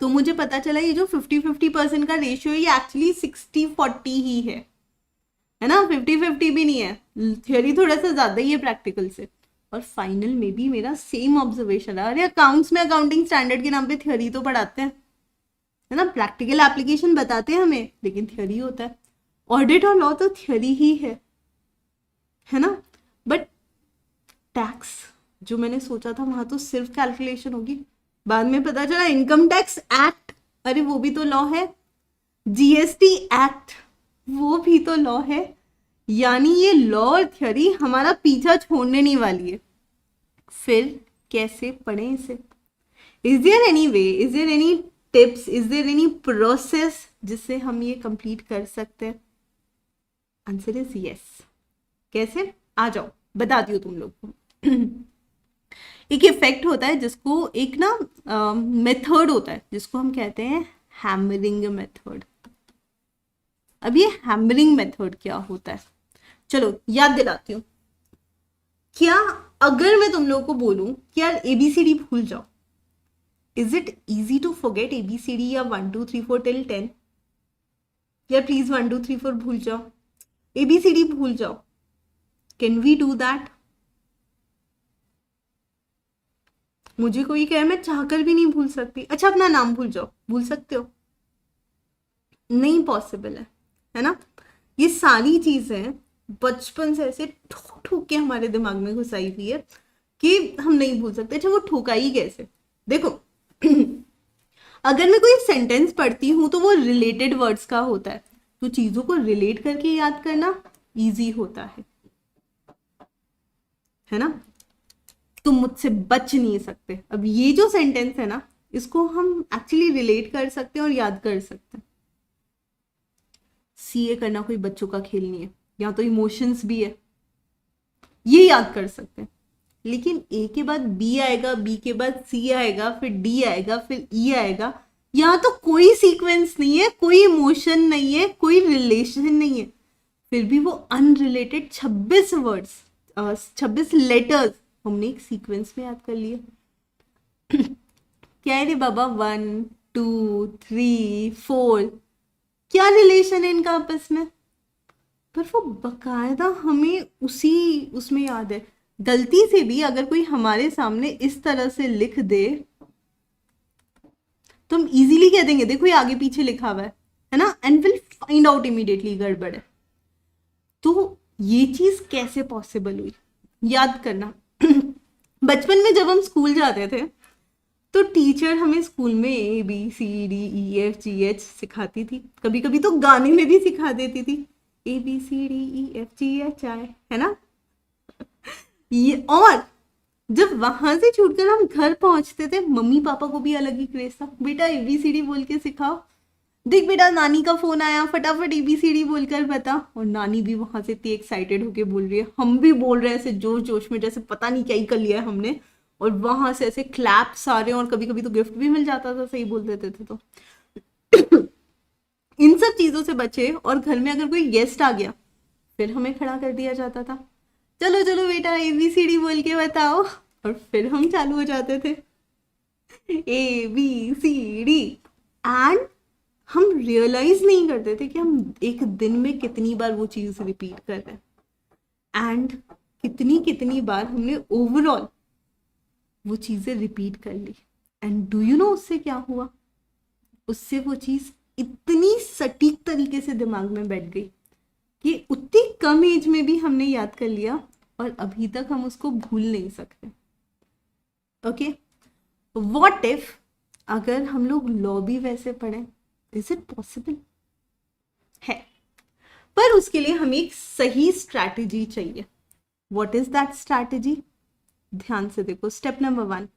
तो मुझे पता चला ये जो 50-50% का रेशियो है ये एक्चुअली 60-40 ही है ना, 50-50 भी नहीं है, थ्योरी थोड़ा सा ज्यादा ही है प्रैक्टिकल से। और फाइनल में भी मेरा सेम ऑब्जर्वेशन है, अरे अकाउंट्स में अकाउंटिंग स्टैंडर्ड के नाम पे थ्योरी तो पढ़ाते हैं, है ना, प्रैक्टिकल एप्लीकेशन बताते हैं हमें, लेकिन थ्योरी होता है। ऑडिट और लॉ तो थ्योरी ही है ना। बट टैक्स जो मैंने सोचा था वहां तो सिर्फ कैलकुलेशन होगी, बाद में पता चला इनकम टैक्स एक्ट, अरे वो भी तो लॉ है, GST एक्ट वो भी तो लॉ है। यानी ये लॉ और थ्योरी हमारा पीछा छोड़ने नहीं वाली है। फिर कैसे पढ़ें इसे? Is there any way, is there any tips, is there any process जिससे हम ये कंप्लीट कर सकते हैं? Answer is yes. कैसे? आ जाओ बताती हूँ तुम लोग को। एक इफेक्ट होता है जिसको एक ना मेथड होता है जिसको हम कहते हैं हैमरिंग मेथड। अब ये हैमरिंग मेथड क्या होता है, चलो याद दिलाती हूँ। क्या अगर मैं तुम लोगों को बोलूं कि यार ABCD भूल जाओ, is it easy to forget ABCD या 1 2 3 4 till 10? या प्लीज 1 2 3 4 भूल जाओ, ABCD भूल जाओ, कैन वी डू दैट? मुझे कोई कहे मैं चाहकर भी नहीं भूल सकती, अच्छा अपना नाम भूल जाओ, भूल सकते हो? नहीं पॉसिबल है ना। ये सारी चीजें बचपन से ऐसे ठोक ठोक के हमारे दिमाग में घुसाई हुई है कि हम नहीं भूल सकते। अच्छा वो ठोकाई कैसे? देखो अगर मैं कोई सेंटेंस पढ़ती हूँ तो वो रिलेटेड वर्ड्स का होता है, तो चीजों को रिलेट करके याद करना इजी होता है। है ना, तुम मुझसे बच नहीं सकते। अब ये जो सेंटेंस है ना, इसको हम एक्चुअली रिलेट कर सकते हैं और याद कर सकते हैं। सीए करना कोई बच्चों का खेल नहीं है, यहाँ तो इमोशंस भी है, ये याद कर सकते हैं। लेकिन ए के बाद बी आएगा, बी के बाद सी आएगा, फिर डी आएगा, फिर ई आएगा, यहाँ तो कोई सीक्वेंस नहीं है, कोई इमोशन नहीं है, कोई रिलेशन नहीं है, फिर भी वो अनरिलेटेड 26 वर्ड्स, 26 लेटर्स हमने एक सीक्वेंस में याद कर लिया। क्या है रे बाबा, 1 2 3 4, क्या रिलेशन है इनका आपस में, पर वो बकायदा हमें उसी उसमें याद है। गलती से भी अगर कोई हमारे सामने इस तरह से लिख दे तो हम इजीली कह देंगे देखो ये आगे पीछे लिखा हुआ है ना, and will find out immediately गड़बड़ है। तो ये चीज कैसे पॉसिबल हुई, याद करना। बचपन में जब हम स्कूल जाते थे तो टीचर हमें स्कूल में ABCDEFGH सिखाती थी, कभी कभी तो गाने में भी सिखा देती थी, ABCDEFGHI, है ना। ये, और जब वहां से छूटकर हम घर पहुंचते थे, मम्मी पापा को भी अलग ही क्रेज था, बेटा ABCD बोल के सिखाओ, देख बेटा नानी का फोन आया, फटाफट ABCD बोलकर बता। और नानी भी वहां से इतनी एक्साइटेड होके बोल रही है, हम भी बोल रहे हैं ऐसे जोश जोश में जैसे पता नहीं क्या ही कर लिया है हमने, और वहां से ऐसे क्लैप्स आ रहे हैं, और कभी कभी तो गिफ्ट भी मिल जाता था, सही बोल देते थे तो। इन सब चीजों से बचे, और घर में अगर कोई गेस्ट आ गया फिर हमें खड़ा कर दिया जाता था, चलो चलो बेटा ABCD बोल के बताओ, और फिर हम चालू हो जाते थे ABCD, एंड हम रियलाइज नहीं करते थे कि हम एक दिन में कितनी बार वो चीज रिपीट कर रहे हैं, एंड कितनी कितनी बार हमने ओवरऑल वो चीजें रिपीट कर ली। एंड डू यू नो उससे क्या हुआ, उससे वो चीज इतनी सटीक तरीके से दिमाग में बैठ गई कि उतनी कम एज में भी हमने याद कर लिया, और अभी तक हम उसको भूल नहीं सकते। ओके, व्हाट इफ अगर हम लोग लॉ भी वैसे पढ़ें, इज इट पॉसिबल है, पर उसके लिए हमें एक सही स्ट्रैटेजी चाहिए। व्हाट इज दैट स्ट्रैटेजी, ध्यान से देखो। स्टेप नंबर 1,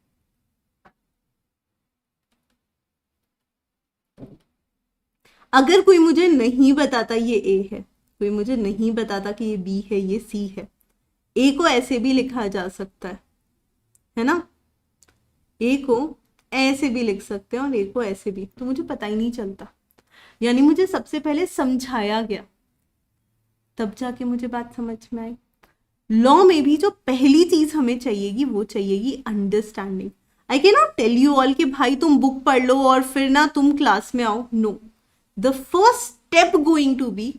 अगर कोई मुझे नहीं बताता ये ए है, कोई मुझे नहीं बताता कि ये बी है, ये सी है, ए को ऐसे भी लिखा जा सकता है ना, ए को ऐसे भी लिख सकते हैं और ए को ऐसे भी, तो मुझे पता ही नहीं चलता। यानी मुझे सबसे पहले समझाया गया, तब जाके मुझे बात समझ में आई। लॉ में भी जो पहली चीज हमें चाहिएगी वो चाहिएगी understanding. I can not tell you all कि भाई तुम बुक पढ़ लो और फिर ना तुम क्लास में आओ, no. The first step going to be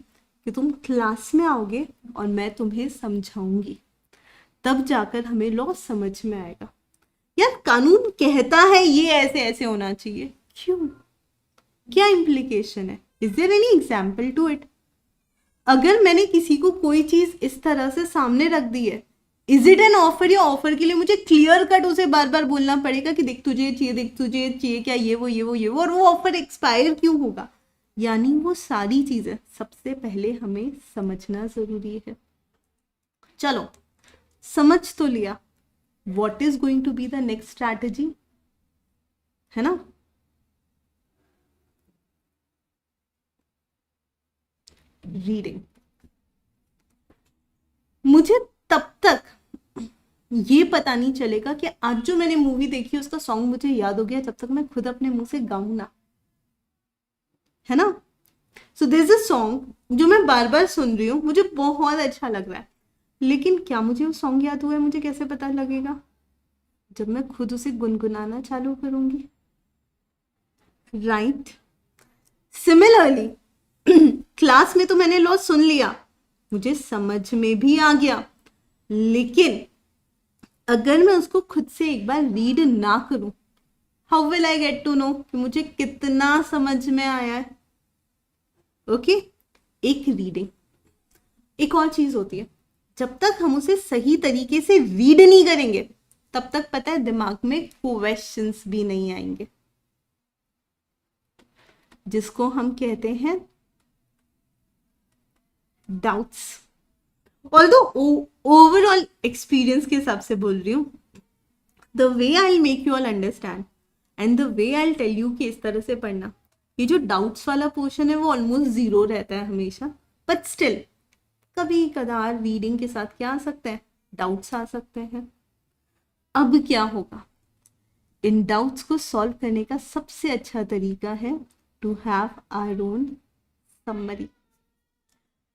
कि तुम क्लास में आओगे और मैं तुम्हें समझाऊंगी, तब जाकर हमें लॉ समझ में आएगा। यार कानून कहता है ये ऐसे ऐसे होना चाहिए, क्यों, क्या इम्प्लीकेशन है, is there any example to it. अगर मैंने किसी को कोई चीज इस तरह से सामने रख दी है, इज इट एन ऑफर, या ऑफर के लिए मुझे क्लियर कट उसे बार बार बोलना पड़ेगा कि देख तुझे चाहिए, देख तुझे चाहिए क्या, ये वो ये वो ये वो, और वो ऑफर एक्सपायर क्यों होगा। यानी वो सारी चीजें सबसे पहले हमें समझना जरूरी है। चलो समझ तो लिया, what is going to be the next strategy, है ना। रीडिंग। मुझे तब तक ये पता नहीं चलेगा कि आज जो मैंने मूवी देखी उसका सॉन्ग मुझे याद हो गया, जब तक मैं खुद अपने मुंह से गाऊं ना, है ना। सो दिस इज सॉन्ग जो मैं बार बार सुन रही हूँ, मुझे बहुत अच्छा लग रहा है, लेकिन क्या मुझे वो सॉन्ग याद हुआ है, मुझे कैसे पता लगेगा, जब मैं खुद उसे गुनगुनाना चालू करूंगी, राइट। सिमिलरली क्लास में तो मैंने लॉ सुन लिया, मुझे समझ में भी आ गया, लेकिन अगर मैं उसको खुद से एक बार रीड ना करूं, how will I get to know कि मुझे कितना समझ में आया है। ओके, एक रीडिंग। एक और चीज होती है, जब तक हम उसे सही तरीके से रीड नहीं करेंगे तब तक पता है दिमाग में क्वेश्चंस भी नहीं आएंगे, जिसको हम कहते हैं डाउट्स। ऑल्दो ओवरऑल एक्सपीरियंस के हिसाब से बोल रही हूँ, the way I make you all understand and the way I tell you कि इस तरह से पढ़ना, ये जो डाउट्स वाला पोर्शन है वो ऑलमोस्ट जीरो रहता है हमेशा, बट स्टिल कभी कदार रीडिंग के साथ क्या आ सकते हैं, डाउट्स आ सकते हैं। अब क्या होगा, इन डाउट्स को सॉल्व करने का सबसे अच्छा तरीका है to have our own summary.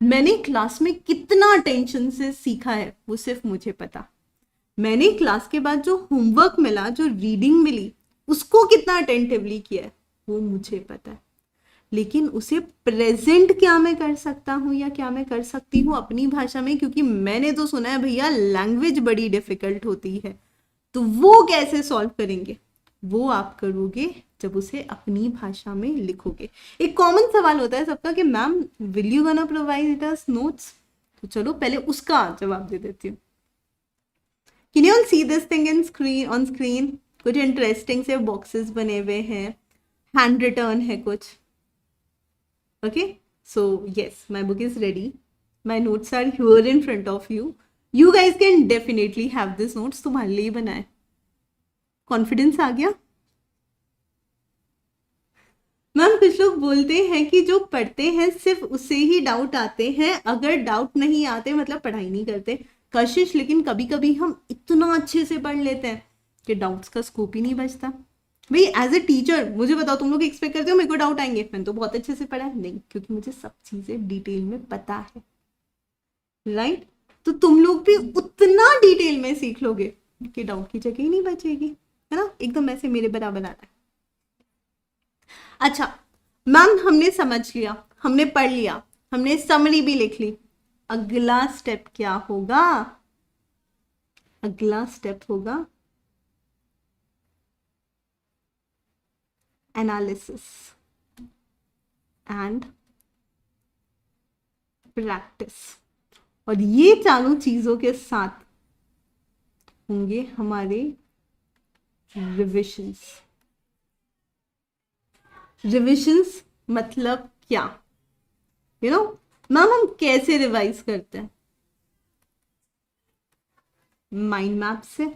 मैंने क्लास में कितना टेंशन से सीखा है वो सिर्फ मुझे पता, मैंने क्लास के बाद जो होमवर्क मिला, जो रीडिंग मिली, उसको कितना अटेंटिवली किया है वो मुझे पता है, लेकिन उसे प्रेजेंट क्या मैं कर सकता हूँ या क्या मैं कर सकती हूँ अपनी भाषा में, क्योंकि मैंने तो सुना है भैया लैंग्वेज बड़ी डिफिकल्ट होती है, तो वो कैसे सॉल्व करेंगे, वो आप करोगे जब उसे अपनी भाषा में लिखोगे। एक कॉमन सवाल होता है सबका कि ma'am will you gonna provide us notes, तो चलो पहले उसका जवाब दे देती हूँ। Can you all see this thing in screen, on screen? कुछ इंटरेस्टिंग से बॉक्सेस बने हुए हैं, हैंड रिटर्न है कुछ। Okay, so yes, my book is ready, my notes are here in front of you, you guys can definitely have this notes, तुम्हारे लिए ही बनाए। कॉन्फिडेंस आ गया? मैम कुछ लोग बोलते हैं कि जो पढ़ते हैं सिर्फ उससे ही डाउट आते हैं, अगर डाउट नहीं आते मतलब पढ़ाई नहीं करते। कशिश, लेकिन कभी कभी हम इतना अच्छे से पढ़ लेते हैं कि डाउट्स का स्कोप ही नहीं बचता। भाई एज ए टीचर मुझे बताओ, तुम लोग एक्सपेक्ट करते हो मेरे को डाउट आएंगे? मैंने तो बहुत अच्छे से पढ़ा है, नहीं, क्योंकि मुझे सब चीजें डिटेल में पता है, राइट? तो तुम लोग भी उतना डिटेल में सीख लोगे कि डाउट की जगह ही नहीं बचेगी, है ना? एकदम ऐसे मेरे बराबर आता है। अच्छा मैम, हमने समझ लिया, हमने पढ़ लिया, हमने समरी भी लिख ली, अगला स्टेप क्या होगा? अगला स्टेप होगा एनालिसिस एंड प्रैक्टिस, और ये चारों चीजों के साथ होंगे हमारे रिविजन्स। रिविजन्स मतलब क्या? यू नो मैम हम कैसे रिवाइज करते हैं? माइंड मैप से,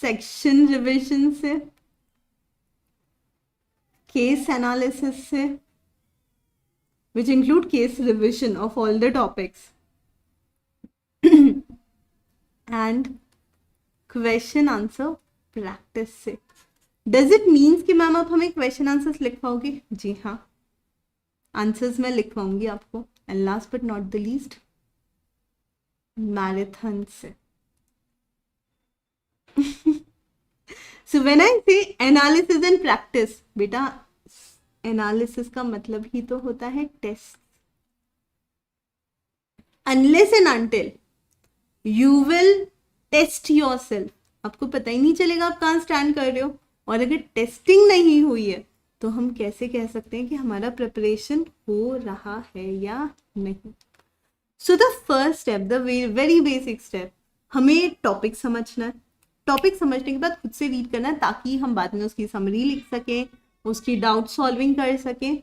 सेक्शन रिविजन से, केस एनालिसिस से, which include case revision of all the topics, and question answer practice से। Does it means कि मैम आप हमें क्वेश्चन आंसर्स लिख पाओगे? जी हाँ, आंसर्स मैं लिखवाऊंगी आपको। And last but not the least, marathon से। So when I say analysis and practice, बेटा एनालिसिस का मतलब ही तो होता है test. Unless and until you will test yourself, आपको पता ही नहीं चलेगा आप कहाँ स्टैंड कर रहे हो, और अगर टेस्टिंग नहीं हुई है तो हम कैसे कह सकते हैं कि हमारा प्रिपरेशन हो रहा है या नहीं? So the first step, the very basic step, हमें टॉपिक समझना है। टॉपिक समझने के बाद खुद से रीड करना है, ताकि हम बाद में उसकी समरी लिख सकें, उसकी डाउट सॉल्विंग कर सकें,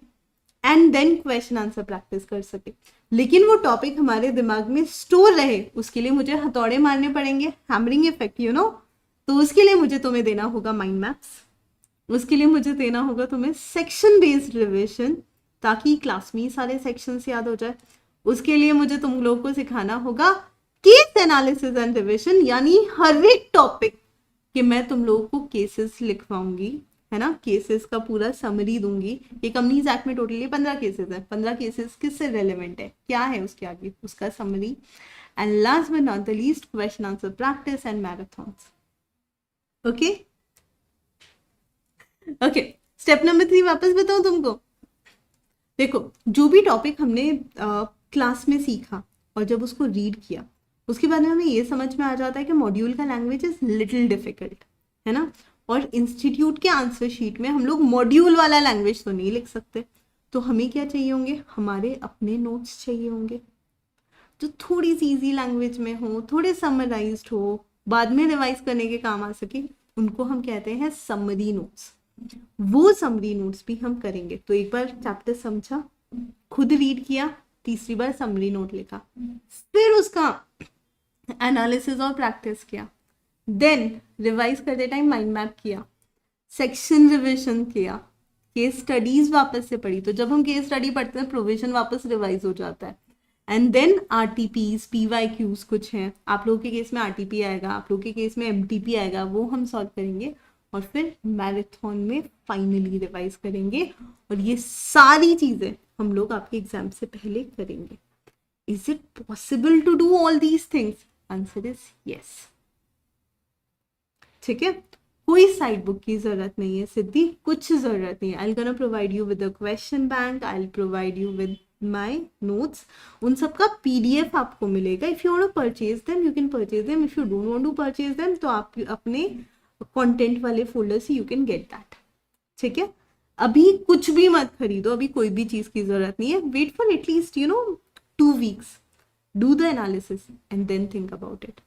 and then question answer practice कर सके। लेकिन वो टॉपिक हमारे दिमाग में स्टोर रहे, उसके लिए मुझे हथौड़े मारने पड़ेंगे, हैमरिंग इफेक्ट, यू नो। तो उसके लिए मुझे तुम्हें देना होगा माइंड मैप्स, उसके लिए मुझे देना होगा तुम्हें सेक्शन बेस्ड रिविजन, ताकि क्लास में ही सारे सेक्शंस याद हो जाए। उसके लिए मुझे तुम लोगों को सिखाना होगा केस एनालिसिस एंड रिविजन, यानी हर एक टॉपिक कि मैं तुम लोगों को केसेस लिखवाऊंगी, है ना, केसेस का पूरा समरी दूंगी। ये कंपनीज एक्ट में टोटली 15 केसेस है, 15 केसेस किससे रेलेवेंट है, क्या है उसके आगे, उसका summary. And last but not the least, question answer practice and marathons. Okay okay, step number 3 वापस बताऊं तुमको। देखो, जो भी टॉपिक हमने क्लास में सीखा और जब उसको रीड किया, उसके बाद में हमें ये समझ में आ जाता है कि मॉड्यूल का लैंग्वेज इज लिटिल डिफिकल्ट, है ना, और इंस्टीट्यूट के आंसर शीट में हम लोग मॉड्यूल वाला लैंग्वेज तो नहीं लिख सकते, तो हमें क्या चाहिए होंगे, हमारे अपने नोट्स चाहिए होंगे जो थोड़ी सी इजी लैंग्वेज में हो, थोड़े समराइज्ड हो, बाद में रिवाइज करने के काम आ सके, उनको हम कहते हैं समरी नोट्स। वो समरी नोट्स भी हम करेंगे। तो एक बार चैप्टर समझा, खुद रीड किया, तीसरी बार समरी नोट लिखा, फिर उसका एनालिसिस और प्रैक्टिस किया, देन रिवाइज करते टाइम माइंड मैप किया, सेक्शन रिविजन किया, केस स्टडीज वापस से पढ़ी। तो जब हम केस स्टडी पढ़ते हैं प्रोविजन वापस रिवाइज हो जाता है। एंड देन आरटीपीज, पीवाईक्यूज कुछ हैं, आप लोगों के केस में आरटीपी आएगा, आप लोगों के केस में एमटीपी आएगा, वो हम सॉल्व करेंगे और फिर मैराथन में फाइनली रिवाइज करेंगे। और ये सारी चीजें हम लोग आपके एग्जाम से पहले करेंगे। Is it possible to do all these things? Answer is yes. ठीक है, कोई साइड बुक की जरूरत नहीं है सिद्धि, कुछ जरूरत नहीं है। I gonna provide you with a question bank, I will provide you with my notes, उन सब का पीडीएफ आपको मिलेगा। If you want to purchase them you can purchase them, if you don't want to purchase them तो आप अपने content वाले folder से यू कैन गेट दैट। ठीक है, अभी कुछ भी मत खरीदो, अभी कोई भी चीज की जरूरत नहीं है। Wait for at least 2 weeks, do the analysis and then think about it.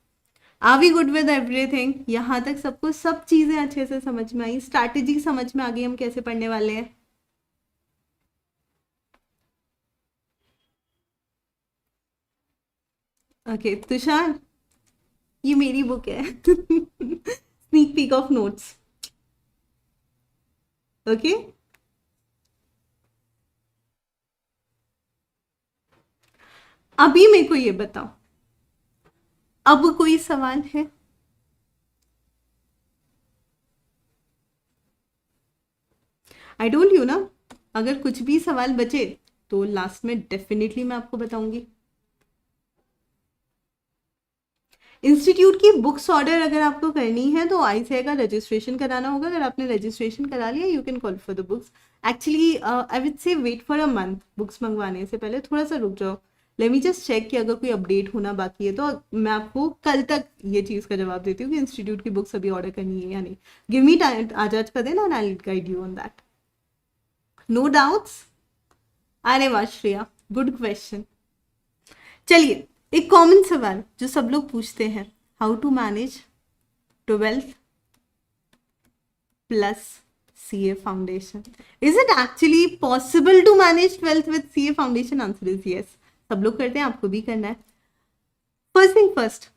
Are we good with everything? यहाँ तक सबको सब चीजें अच्छे से समझ में आई, स्ट्रैटेजी समझ में आ गई हम कैसे पढ़ने वाले हैं? ओके तुषार, ये मेरी बुक है sneak peek of notes. Okay, अभी मेरे को ये बताओ, अब कोई सवाल है? आई टोल्ड यू ना, अगर कुछ भी सवाल बचे तो लास्ट में डेफिनेटली मैं आपको बताऊंगी। इंस्टीट्यूट की बुक्स ऑर्डर अगर आपको करनी है तो आईसीआई का रजिस्ट्रेशन कराना होगा। अगर आपने रजिस्ट्रेशन करा लिया you can call for the books. Actually I will say wait for a month, books मंगवाने से पहले थोड़ा सा रुक जाओ। लेट मी जस्ट चेक कि अगर कोई अपडेट होना बाकी है तो मैं आपको कल तक ये चीज़ का जवाब देती हूँ कि इंस्टीट्यूट की बुक्स अभी ऑर्डर करनी है या नहीं। गिव मी टाइम, आज का दिन and I will guide you on that. No doubts? अरे वाह श्रेया, गुड क्वेश्चन। चलिए एक कॉमन सवाल जो सब लोग पूछते हैं, how to manage 12th plus CA foundation? Is it actually possible to manage 12th with CA foundation? Answer is yes. सब लोग करते हैं, आपको भी करना है। फर्स्ट थिंग फर्स्ट,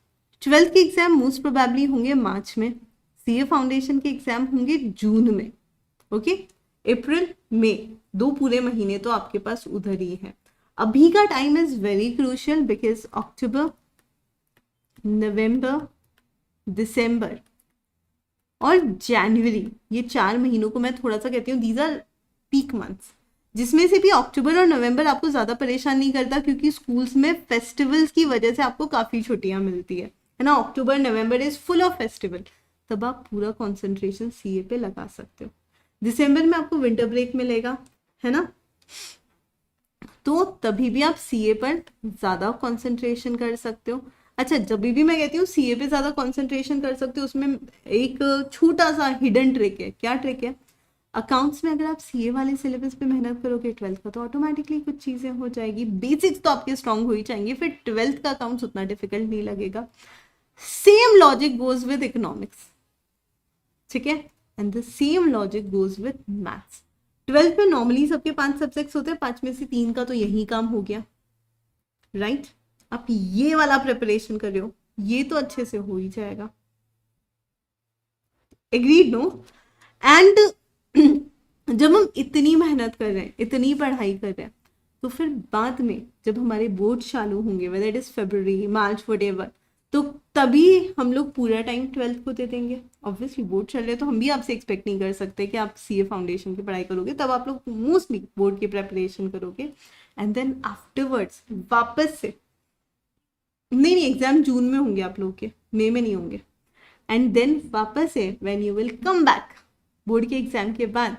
12th के एग्जाम मोस्ट प्रोबेबली होंगे मार्च में, CA फाउंडेशन के एग्जाम होंगे जून में। ओके, अप्रैल मई 2 पूरे महीने तो आपके पास उधर ही है। अभी का time is very crucial because October, November, December और जनवरी, ये 4 महीनों को मैं थोड़ा सा कहती हूँ दीज आर पीक मंथ्स, जिसमें से भी अक्टूबर और नवंबर आपको ज्यादा परेशान नहीं करता क्योंकि स्कूल्स में फेस्टिवल्स की वजह से आपको काफी छुट्टियां मिलती है ना। October November is full of festival, तब आप पूरा कॉन्सेंट्रेशन CA पे लगा सकते हो। दिसंबर में आपको विंटर ब्रेक मिलेगा, है ना, तो तभी भी आप CA पर ज्यादा कंसंट्रेशन कर सकते हो। अच्छा, जब भी मैं कहती हूँ CA पे ज्यादा कंसंट्रेशन कर सकते हो, उसमें एक छोटा सा हिडन ट्रिक है। क्या ट्रिक है? अकाउंट्स में अगर आप CA वाले सिलेबस पे मेहनत करोगे 12th का तो ऑटोमेटिकली कुछ चीजें हो जाएगी, बेसिक्स तो आपके स्ट्रांग हो ही जाएंगे, फिर 12th का अकाउंट्स उतना डिफिकल्ट नहीं लगेगा। Same logic goes with economics, ठीक है, and the same logic goes with maths. 12th में नॉर्मली सबके 5 सब्जेक्ट्स होते हैं, 5 में से 3 का तो यही काम हो गया, राइट? आप ये वाला प्रिपरेशन कर रहे हो, ये तो अच्छे से हो ही जाएगा। Agreed no? एंड जब हम इतनी मेहनत कर रहे हैं, इतनी पढ़ाई कर रहे हैं, तो फिर बाद में जब हमारे बोर्ड चालू होंगे, whether it is February, March, whatever, तो तभी हम लोग पूरा टाइम 12th को दे देंगे। ऑब्वियसली बोर्ड चल रहे हैं तो हम भी आपसे एक्सपेक्ट नहीं कर सकते कि आप CA फाउंडेशन की पढ़ाई करोगे, तब आप लोग मोस्टली बोर्ड की प्रेपरेशन करोगे। एंड देन आफ्टरवर्ड्स वापस से, नहीं एग्जाम जून में होंगे आप लोग के, मई में नहीं होंगे। एंड देन वापस से when you will come back board के एग्जाम के बाद,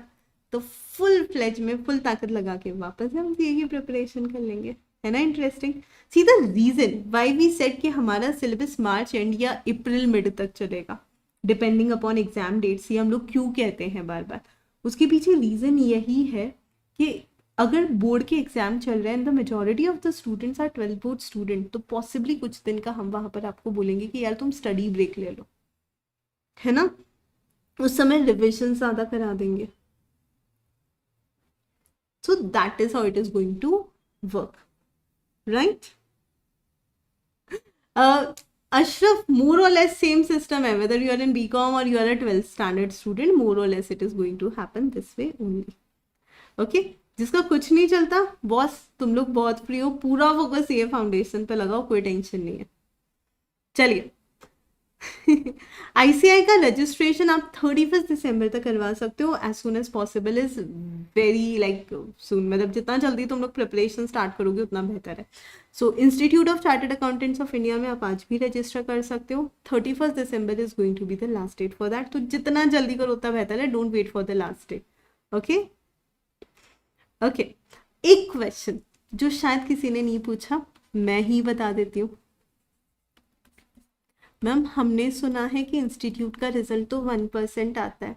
तो फुल फ्लेज में फुल ताकत लगा के वापस हम CA की प्रिपरेशन कर लेंगे, है ना? Interesting. See the reason why we set कि हमारा सिलेबस मार्च एंड या अप्रैल मिड तक चलेगा, डिपेंडिंग अपॉन एग्जाम डेट्स, ये हम लोग क्यों कहते हैं बार बार, उसके पीछे रीजन यही है कि अगर बोर्ड के एग्जाम चल रहे हैं, the majority of the students are 12th board student, तो पॉसिबली कुछ दिन का हम वहां पर आपको बोलेंगे कि यार तुम स्टडी ब्रेक ले लो, है ना? उस समय रिविजन ज्यादा करा देंगे। So that is how it is going to work. right? Ashraf, more or less same system hai, whether you are in BCom or you are a 12th standard student, more or less it is going to happen this way only. Okay, जिसका कुछ नहीं चलता boss, तुम लोग बहुत free हो, पूरा focus ये फाउंडेशन पे लगाओ, कोई टेंशन नहीं है. चलिए, आईसीआई का रजिस्ट्रेशन आप 31 दिसंबर तक करवा सकते हो. As soon as possible is very like soon, मतलब जितना जल्दी तुम लोग प्रिपरेशन स्टार्ट करोगे उतना बेहतर है. So institute of chartered accountants of India में आप आज भी रजिस्टर कर सकते हो. 31 December is going to be the last date for that. तो जितना जल्दी करो उतना बेहतर है. Don't wait for the last day. Okay okay. एक क्वेश्चन जो शायद किसी ने नहीं पूछा, मैं ही बता देती हूँ. मैम, हमने सुना है कि इंस्टीट्यूट का रिजल्ट तो 1% आता है,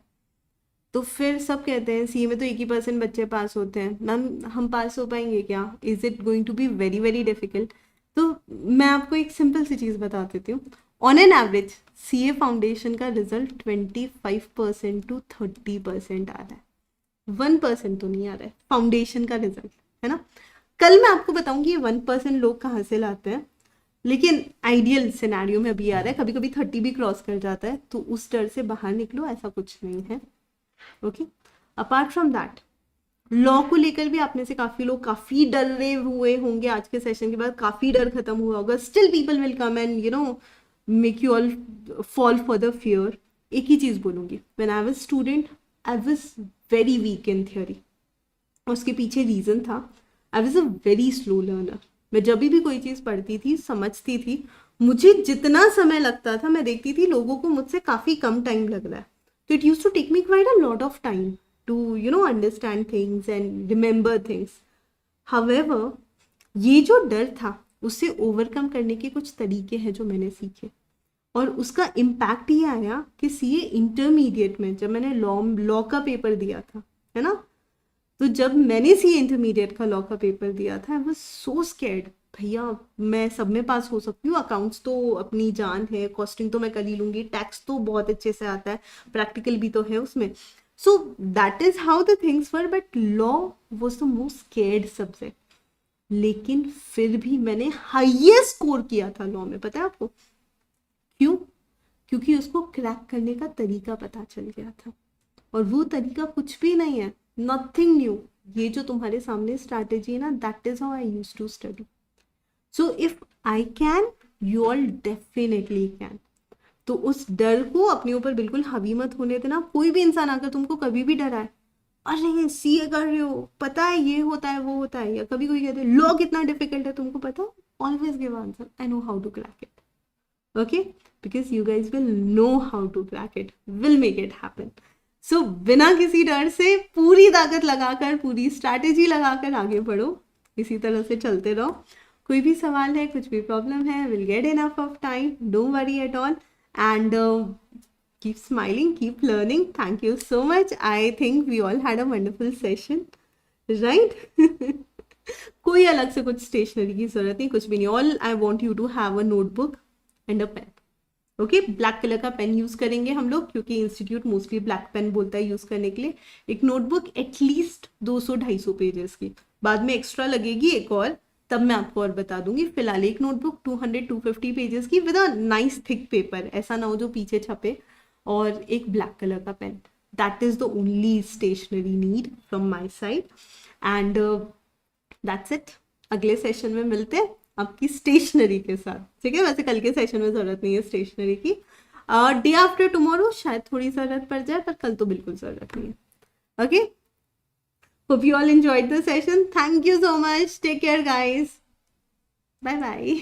तो फिर सब कहते हैं सीए में तो 1% बच्चे पास होते हैं. मैम, हम पास हो पाएंगे क्या? Is it going to be very very difficult? तो मैं आपको एक सिंपल सी चीज़ बता देती हूँ. On an average CA foundation का रिजल्ट 25% to 30% आ रहा है. 1% तो नहीं आ रहा है फाउंडेशन का रिजल्ट, है ना. कल मैं आपको बताऊंगी ये 1% लोग कहाँ से लाते हैं, लेकिन आइडियल सिनेरियो में अभी आ रहा है. कभी कभी 30 भी क्रॉस कर जाता है, तो उस डर से बाहर निकलो, ऐसा कुछ नहीं है. Okay. Apart from that, law को लेकर भी आप में से काफी लोग काफी डरे हुए होंगे. आज के सेशन के बाद काफी डर खत्म हुआ होगा. Still people will come and you know make you all fall for the fear. एक ही चीज बोलूंगी, when I was student I was very weak in theory. उसके पीछे रीजन था, I was a very slow learner. मैं जब भी कोई चीज़ पढ़ती थी, समझती थी, मुझे जितना समय लगता था मैं देखती थी लोगों को मुझसे काफ़ी कम टाइम लग रहा है. तो it use to take me quite a lot of time to you know understand things and remember things. However, ये जो डर था उससे ओवरकम करने के कुछ तरीके हैं जो मैंने सीखे, और उसका इम्पैक्ट ये आया कि सीए इंटरमीडिएट में जब मैंने लॉ का पेपर दिया था, है ना, तो जब मैंने सी इंटरमीडिएट का लॉ का पेपर दिया था, आई वाज सो स्कैर्ड. भैया, मैं सब में पास हो सकती हूँ, अकाउंट्स तो अपनी जान है, कॉस्टिंग तो मैं कर ही लूंगी, टैक्स तो बहुत अच्छे से आता है, प्रैक्टिकल भी तो है उसमें. सो that is how the things were. But law was the most scared subject. लेकिन फिर भी मैंने हाईएस्ट स्कोर किया था लॉ में. पता है आपको क्यों? क्योंकि उसको क्रैक करने का तरीका पता चल गया था. और वो तरीका कुछ भी नहीं है, नथिंग न्यू. ये जो तुम्हारे सामने स्ट्रैटेजी है ना, that is how I used to study. So if I can, you all definitely can. तो उस डर को अपने ऊपर बिल्कुल हावी मत होने देना. कोई भी इंसान आकर तुमको कभी भी डराए, अरे सीए कर रहे हो, पता है ये होता है वो होता है, या कभी कोई कहते हैं लॉ कितना डिफिकल्ट है, तुमको पता है, always give answer, I know how to crack it. Okay, because you guys will know how to crack it, will make it happen. So बिना किसी डर से पूरी ताकत लगाकर, पूरी स्ट्रैटेजी लगाकर आगे बढ़ो. इसी तरह से चलते रहो. कोई भी सवाल है, कुछ भी प्रॉब्लम है, will get enough of time, don't worry at all, and keep smiling, keep learning. Thank you so much. I think we all had a wonderful session, right? कोई अलग से कुछ स्टेशनरी की जरूरत नहीं, कुछ भी नहीं. All I want you to have a notebook and a pen. Okay, black colour का पेन यूज करेंगे हम लोग, क्योंकि इंस्टीट्यूट मोस्टली ब्लैक पेन बोलता है यूज करने के लिए. एक नोटबुक एटलीस्ट 200-250 पेजेस की, बाद में एक्स्ट्रा लगेगी एक और, तब मैं आपको और बता दूंगी. फिलहाल एक नोटबुक 200-250 पेजेस की with a nice thick paper, ऐसा ना हो जो पीछे छपे, और एक ब्लैक कलर का pen. That is the only stationery need from my side, and that's it. अगले सेशन में मिलते हैं आपकी स्टेशनरी के साथ, ठीक है? वैसे कल के सेशन में जरूरत नहीं है स्टेशनरी की. डे आफ्टर टुमारो शायद थोड़ी जरूरत पड़ जाए, पर कल तो बिल्कुल जरूरत नहीं है. Okay, hope you all enjoyed the session. Thank you so much. Take care guys. Bye bye.